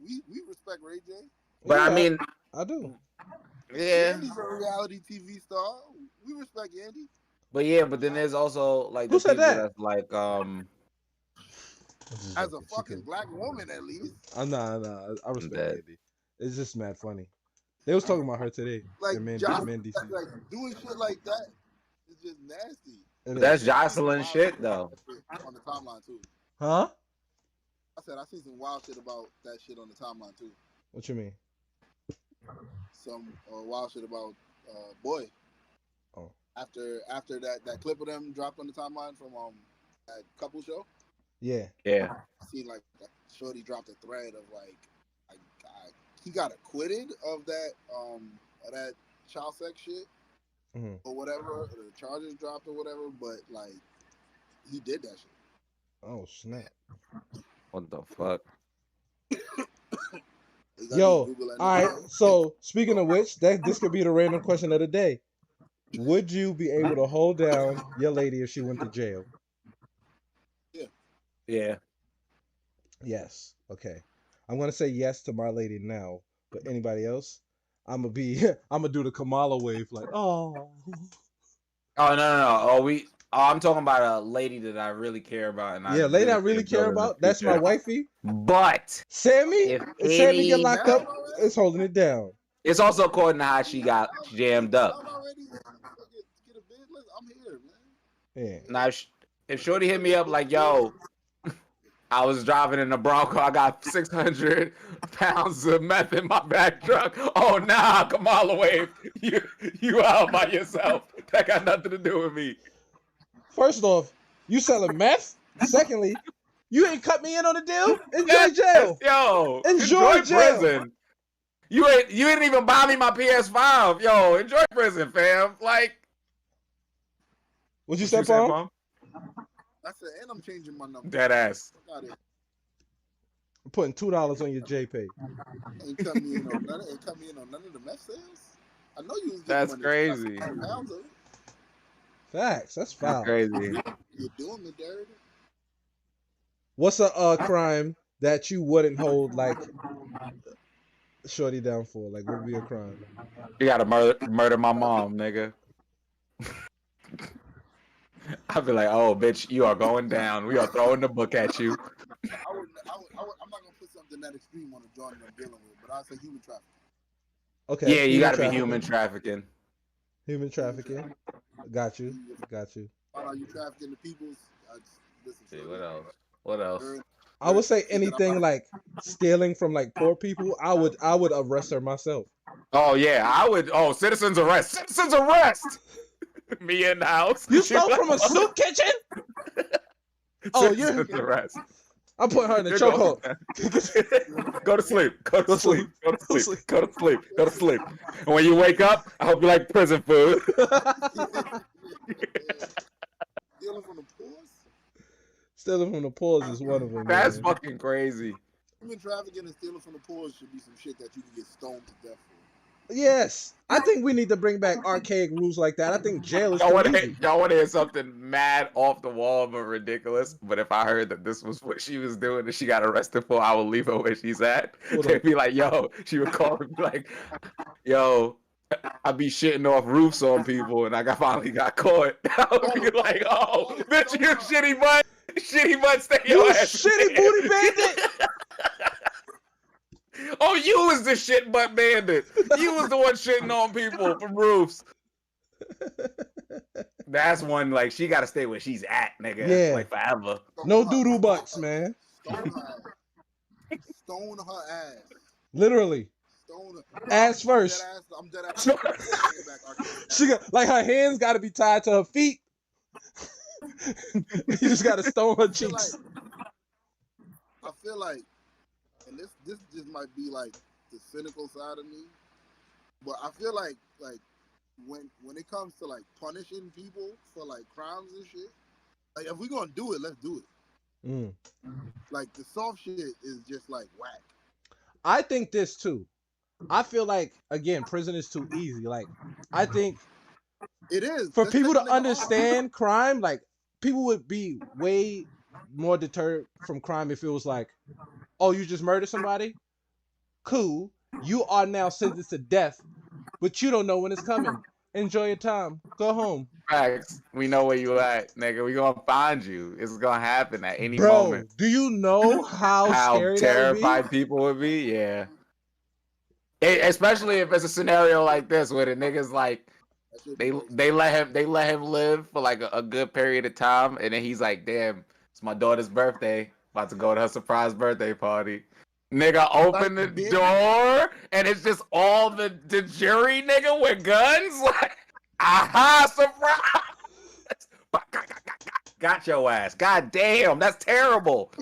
We respect Ray J. but I Yeah, mean, I do. yeah, Yandy's a reality TV star. We respect Yandy. but yeah, but then there's also like Who the said people that? that's like, I'm just As a joking. She fucking could. black woman, at least. I'm not. I respect that. Andy. It's just mad funny. They was talking about her today. Like And Jocelyn, Mandy. like doing shit like that is just nasty. It That's is. Jocelyn Wild shit though. on the timeline too. Huh? I said I see some wild shit about that shit on the timeline too. What you mean? Some wild shit about Boy. Oh. After that clip of them dropped on the timeline from that couple show. Yeah. Yeah. I seen like Shorty dropped a thread of like he got acquitted of that child sex shit Mm-hmm. or whatever, the charges dropped or whatever, but like he did that shit. Oh snap. What the fuck? Yo, all right. So speaking of which, this could be the random question of the day. Would you be able to hold down your lady if she went to jail? Yeah. Yes. Okay. I'm gonna say yes to my lady now, but anybody else? I'm gonna do the Kamala wave, like, oh. Oh no. Oh, I'm talking about a lady that I really care about, and Yeah, lady I see really her care building the about. That's my future. wifey. But Sammy, if Sammy get locked up, it's holding it down. it's also according to how she got jammed up. Get a bid list. I'm here, man. Yeah. Now, if Shorty hit me up like, yo, I was driving in a Bronco, I got 600 pounds of meth in my back truck. Oh, nah, Kamala wave. You out by yourself. That got nothing to do with me. First off, you selling meth. Secondly, you ain't cut me in on the deal. Enjoy jail. Yo, Enjoy jail. prison. You didn't even buy me my PS5. Yo, enjoy prison, fam. Like, What you say, Paul? I said, and I'm changing my number. Dead ass. Got it. I'm putting $2 on your JPay. Ain't cut me in on none. Ain't cut me in on none of the meth sales. I know you was getting That's money. crazy. Pounds of it. Facts. That's That's foul. crazy. You're doing me dirty. What's a crime that you wouldn't hold like shorty down for? Like, what would be a crime? You gotta murder my mom, nigga. I'd be like, oh, bitch, you are going down. We are throwing the book at you. I'm not gonna put something that extreme on a joint that I'm dealing with, but I'll say human trafficking. Okay. Yeah, you gotta be trafficking. human trafficking. Human trafficking. Got you. Got you. Find out you trafficking the peoples. Listen, See, what else? What else? I would say anything like stealing from like poor people. I would arrest her myself. Oh yeah, I would. Oh, citizens arrest! Citizens arrest! Me in the house. You stole from a soup kitchen? Oh, you're. Citizens arrest. I'm putting her in the chokehold. Go to sleep. Go to sleep. Go to sleep. Go to sleep. Go to sleep. And when you wake up, I hope you like prison food. Stealing from the poor. Stealing from the poor is one of them. That's man. fucking crazy. Human trafficking and stealing from the poor should be some shit that you can get stoned to death for. Yes, I think we need to bring back archaic rules like that. I think jail is too easy. Y'all want to hear something mad off the wall but ridiculous? But if I heard that this was what she was doing and she got arrested for, I would leave her where she's at. They'd be like, yo, she would call me like, yo, I be shitting off roofs on people and I finally got caught. I would be like, oh, bitch, you shitty butt. Shitty butt, stay your ass. Shitty booty bandit. Oh, you was the shit butt bandit. You was the one shitting on people from roofs. That's one, like, she got to stay where she's at, nigga. Yeah. Like, forever. No doo-doo butts, man. Stone her ass. Literally. Stone her. Ass first. I'm dead ass. She got, like, her hands got to be tied to her feet. You just got to stone her cheeks. I feel like, and this just might be like the cynical side of me, but I feel like when it comes to like punishing people for like crimes and shit, like if we gonna do it, let's do it. Like the soft shit is just like whack. I think this too. I feel like, again, prison is too easy. Like, I think it is for people to understand crime, like people would be way more deterred from crime if it was like, oh, you just murdered somebody? Cool. You are now sentenced to death, but you don't know when it's coming. Enjoy your time. Go home. Facts. We know where you at, nigga. We gonna find you. It's gonna happen at any moment. Do you know how scary terrified that would be? people would be? Yeah. Especially if it's a scenario like this where the niggas like they let him live for like a good period of time, and then he's like, damn, it's my daughter's birthday. About to go to her surprise birthday party. Nigga, open the door, and it's just all the jury nigga with guns. Like, aha, surprise! Got your ass. God damn, that's terrible.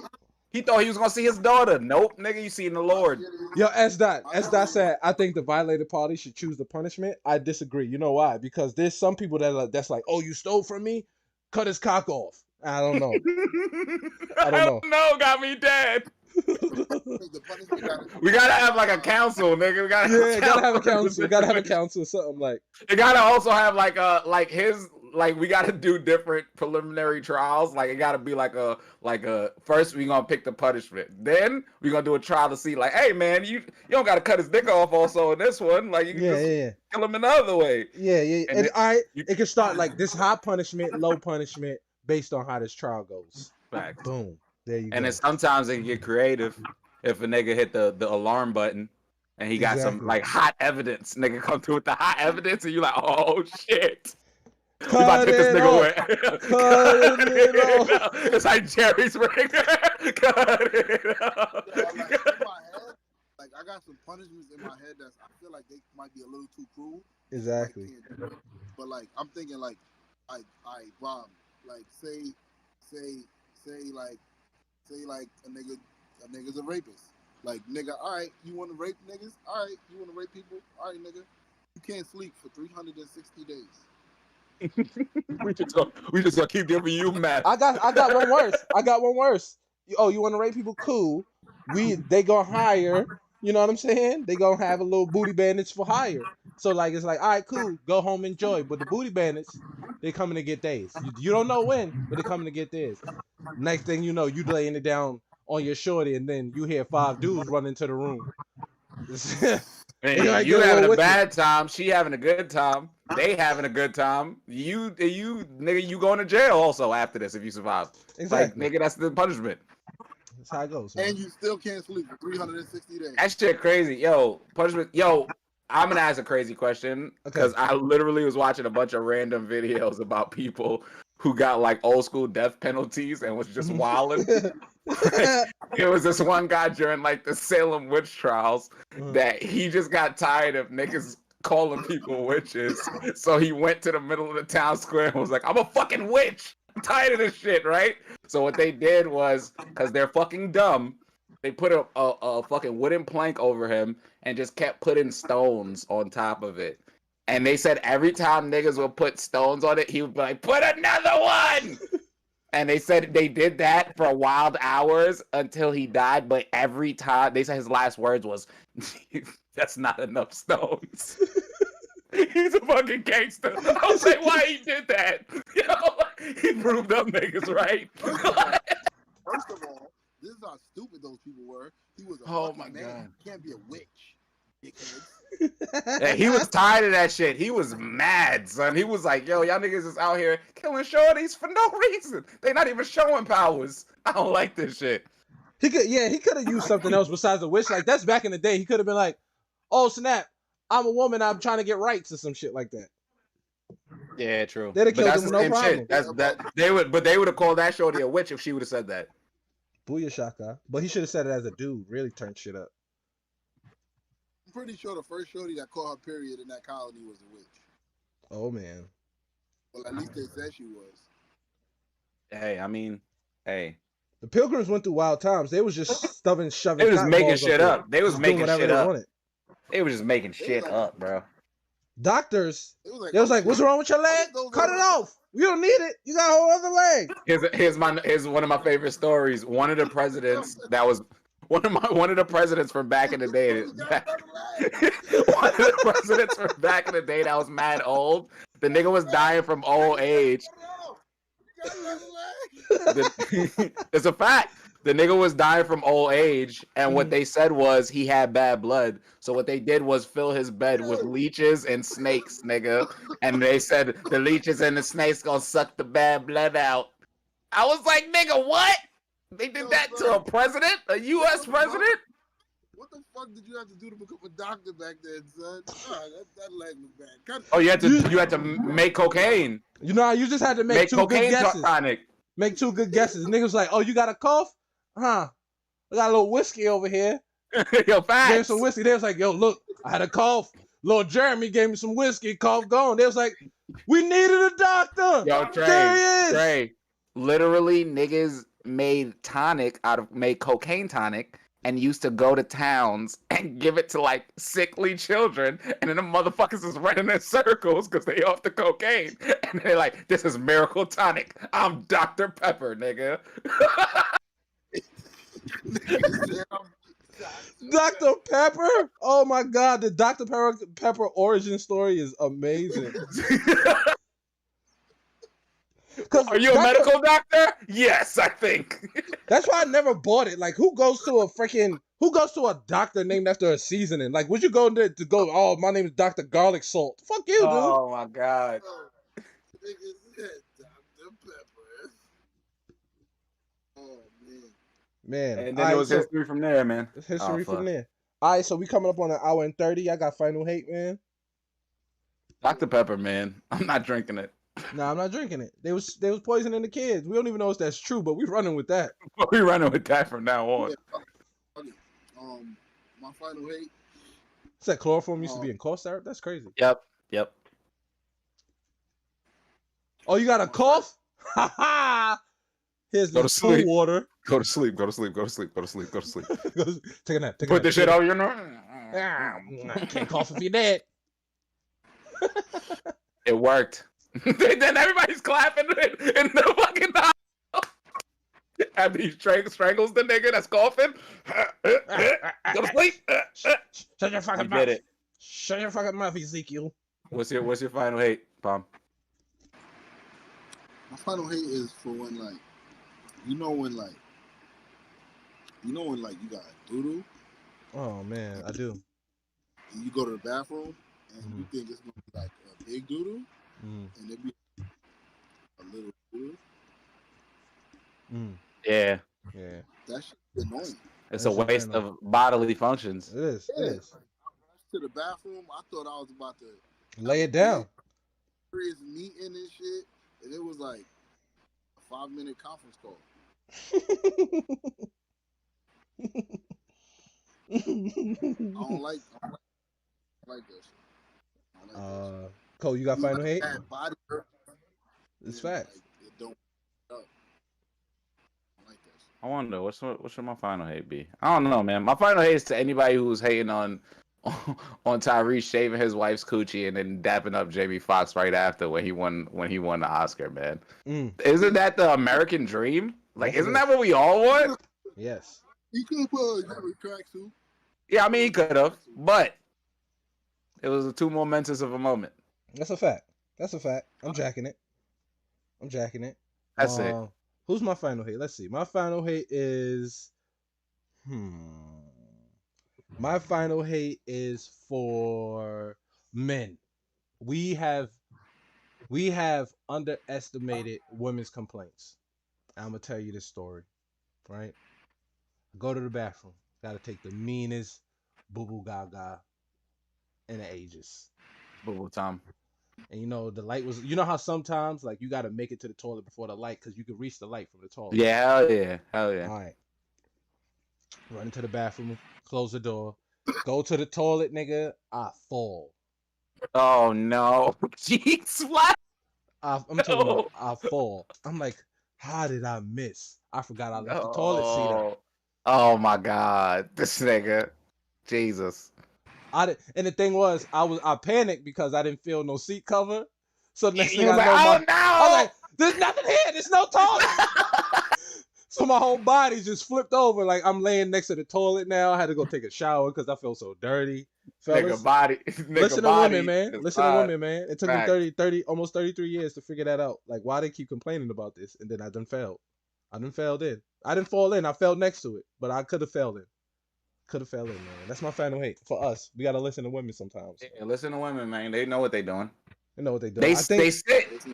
He thought he was gonna see his daughter. Nope, nigga, you seen the Lord. Yo, S. Dot said, I think the violated party should choose the punishment. I disagree. You know why? Because there's some people that's like, oh, you stole from me? Cut his cock off. I don't know. I don't know. Got me dead. We gotta have like a council, nigga. We gotta have a council. We gotta have a council or something like. It gotta also have we gotta do different preliminary trials. Like it gotta be like a first we gonna pick the punishment. Then we gonna do a trial to see like, hey man, you don't gotta cut his dick off also in this one. Like you can just kill him another way. Yeah. And all right, it can start like this high punishment, low punishment based on how this trial goes. Facts. Boom. There you go. And then sometimes they can get creative if a nigga hit the alarm button and he got some like hot evidence. Nigga come through with the hot evidence and you like, oh shit. We about to hit this nigga away. Cut it off. It's like Jerry's ring. Cut it off. Like I got some punishments in my head I feel like they might be a little too cruel. Exactly. But like I'm thinking like I Bob, like say like a nigga's a rapist. Like nigga, all right, you want to rape niggas? All right, you want to rape people? All right, nigga, you can't sleep for 360 days. we just gonna keep giving you meth. I got one worse. I got one worse. Oh, you want to rape people? Cool. They gonna hire. You know what I'm saying? They gonna have a little booty bandits for hire. So like it's like, all right, cool. Go home, enjoy. But the booty bandits, they coming to get theirs. You don't know when, but they coming to get theirs. Next thing you know, you laying it down on your shorty, and then you hear 5 dudes run into the room. Man, you having a bad time, she having a good time, they having a good time. You nigga, you going to jail also after this if you survive. Exactly. Like, nigga, that's the punishment. That's how it goes. Man. And you still can't sleep for 360 days. That shit crazy. Yo, punishment. Yo, I'm gonna ask a crazy question because I literally was watching a bunch of random videos about people who got like old school death penalties and was just wilding. It was this one guy during like the Salem witch trials that he just got tired of niggas calling people witches, so he went to the middle of the town square and was like, "I'm a fucking witch. I'm tired of this shit." Right? So what they did was, because they're fucking dumb, they put a fucking wooden plank over him and just kept putting stones on top of it. And they said every time niggas would put stones on it, he would be like, "Put another one." And they said they did that for wild hours until he died. But every time, they said his last words was, "That's not enough stones." He's a fucking gangster. I was like, why he did that? Yo, he proved up niggas, right? First of all, this is how stupid those people were. He was a fucking man. He can't be a witch. Yeah, he was tired of that shit. He was mad, son. He was like, "Yo, y'all niggas is out here killing shorties for no reason. They not even showing powers. I don't like this shit." He could have used something else besides the witch. Like that's back in the day. He could have been like, "Oh snap, I'm a woman. I'm trying to get rights," or some shit like that. Yeah, true. They'd have killed him with no problem. They would have called that shorty a witch if she would have said that. Booyah shaka. But he should have said it as a dude. Really turned shit up. I'm pretty sure the first shorty that caught her period in that colony was a witch. Oh man. Well, at least they said she was. Hey, I mean, hey. The Pilgrims went through wild times. They was just shoving. They was making shit up. They was making shit up. They was just making shit up, bro. Doctors, they was like, "What's wrong with your leg? Cut it off. You don't need it. You got a whole other leg." Here's one of my favorite stories. One of the presidents that was one of the presidents from back in the day. One of the presidents from back in the day that was mad old. The nigga was dying from old age. It's a fact. The nigga was dying from old age, and what they said was he had bad blood. So what they did was fill his bed with leeches and snakes, nigga. And they said the leeches and the snakes gonna suck the bad blood out. I was like, nigga, what? They did that to a president? A U.S. president? What the fuck did you have to do to become a doctor back then, son? Oh, that leg was bad. Oh, you had to make cocaine. You know, you just had to make 2 good guesses. Tonic. Make 2 good guesses. Niggas was like, "Oh, you got a cough? Huh? I got a little whiskey over here." Yo, facts. Gave him some whiskey. They was like, "Yo, look, I had a cough. Little Jeremy gave me some whiskey. Cough gone." They was like, "We needed a doctor." Yo, Trey, there he is. Trey. Literally, niggas made cocaine tonic and used to go to towns and give it to like sickly children, and then the motherfuckers is running in circles because they off the cocaine, and they're like, "This is miracle tonic. I'm Dr. Pepper, nigga." Dr. Pepper? Oh my god, the Dr. Pepper origin story is amazing. Are you a medical doctor? Yes, I think. That's why I never bought it. Like, who goes to a doctor named after a seasoning? Like, would you go there to go, "Oh, my name is Dr. Garlic Salt"? Fuck you, dude. Oh my god. Dr. Pepper. Oh man. And then it was history from there, man. History from there. All right, so we coming up on 1 hour and 30. I got final hate, man. Dr. Pepper, man. I'm not drinking it. Nah, I'm not drinking it. They was poisoning the kids. We don't even know if that's true, but we running with that. We running with that from now on. Yeah. My final hate. Said chloroform used to be in cough syrup. That's crazy. Yep. Oh, you got a cough? Ha ha! Here's the food water. Go to sleep. Take a nap. Put this shit on your nose. Can't cough if you're dead. It worked. Then everybody's clapping in the fucking house. After he strangles the nigga that's coughing. Go to sleep. Shut your He fucking did mouth. it. Shut your fucking mouth, Ezekiel. What's your final hate, Palm? My final hate is for when like you know when you got doo doo Oh man, I do. and you go to the bathroom and you Mhm. think it's gonna be like a big doo doo Mm. and it be a little doo doo. Mm. Yeah, Yeah. That shit is annoying. it's That a shit very waste annoying. of bodily functions. It is. It Yeah. is. To the bathroom, I thought I was about to Lay it down. serious meeting and shit, and it was like a 5-minute conference call. I don't like that shit. I don't like that shit. Cole, you got You final like hate? that body hurt, It's and facts. like it don't up. I like that shit. I wonder what should my final hate be? I don't know, man. My final hate is to anybody who's hating on Tyrese shaving his wife's coochie and then dapping up Jamie Foxx right after when he won the Oscar, man. Mm. Isn't that the American dream? Like, Yes, it isn't is. that what we all want? Yes. You could put a tracksuit. Yeah, I mean, he could have, but it was too momentous of a moment. That's a fact. That's a fact. I'm jacking it. I'm jacking it. That's it. Who's my final hate? Let's see. My final hate is my final hate is for men. We have underestimated women's complaints. I'm gonna tell you this story, right? Go to the bathroom. Gotta take the meanest boo boo gaga in the ages. Boo Tom. And you know the light was. You know how sometimes like you gotta make it to the toilet before the light because you can reach the light from the toilet. Yeah, hell yeah, hell yeah. All right. Run into the bathroom. Close the door. Go to the toilet, nigga. I fall. Oh no, jeez, what? I'm talking about I fall. I'm like, how did I miss? I forgot I left the toilet seat up. Oh my god, this nigga, Jesus. And the thing was, I panicked because I didn't feel no seat cover. So next thing You I was know, like, oh I was no! like, there's nothing here. There's no toilet. So my whole body just flipped over. Like I'm laying next to the toilet now. I had to go take a shower because I feel so dirty. Fellas, Nigga body, nigga listen to body. women, man. is Listen to fine. women, man. It took me Facts. 30, almost 33 years to figure that out. Like, why they keep complaining about this? And then I done failed. I done failed in. I didn't fall in. I fell next to it. But I could have fell in. Could have fell in, man. That's my final hate. For us, we got to listen to women sometimes. Yeah, listen to women, man. They know what they doing. You know what they do. They I think,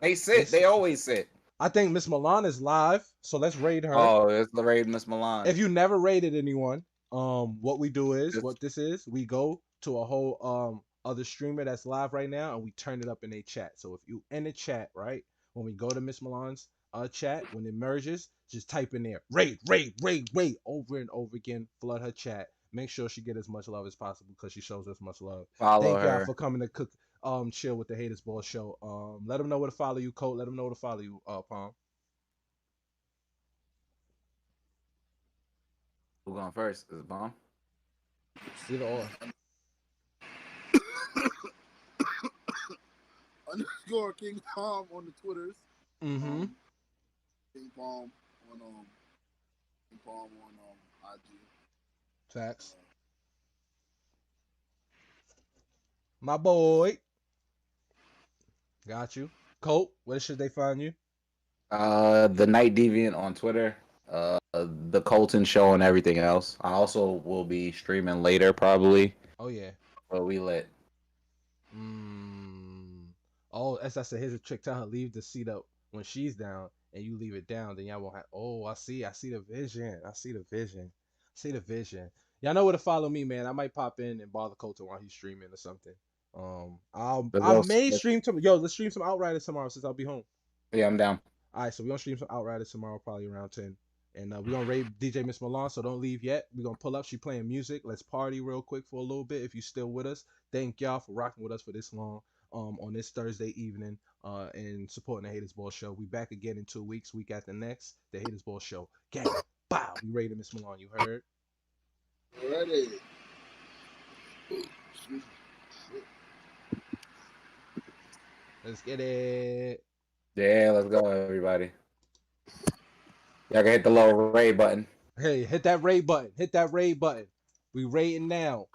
they sit. They always sit. I think Miss Milan is live. So let's raid her. Oh, it's the raid Miss Milan. If you never rated anyone, what we do is we go to a whole other streamer that's live right now and we turn it up in a chat. So if you in the chat, right, when we go to Miss Milan's chat, when it merges, just type in there raid over and over again, flood her chat. Make sure she get as much love as possible because she shows us much love. Follow Thank y'all her. for coming to cook chill with the Haters Ball show. Let them know where to follow you, Colt. Let them know where to follow you, Palm. Who going first? Is it Bomb? Either or. _ King Palm on the Twitters. Mm-hmm. King Palm on IG. Facts. My boy. Got you. Colt, where should they find you? The Night Deviant on Twitter. The Colton Show and everything else. I also will be streaming later, probably. Oh yeah. But we lit. Oh, as I said, here's a trick. Tell her leave the seat up when she's down, and you leave it down. Then y'all won't have. Oh, I see the vision. I see the vision. Y'all know where to follow me, man. I might pop in and bother Colton while he's streaming or something. I may stream tomorrow. Yo, let's stream some Outriders tomorrow since I'll be home. Yeah, I'm down. All right, so we're gonna stream some Outriders tomorrow, probably around 10. And we're gonna raid DJ Miss Milan, so don't leave yet. We're gonna pull up. She playing music. Let's party real quick for a little bit. If you're still with us, thank y'all for rocking with us for this long. On this Thursday evening, and supporting the Haters Ball Show. We back again in 2 weeks, week after next. The Haters Ball Show. Gang, bow. We raided Miss Milan. You heard? Ready. Let's get it. Yeah, let's go, everybody. Y'all can hit the little Ray button. Hey, hit that raid button. Hit that raid button. We raiding now.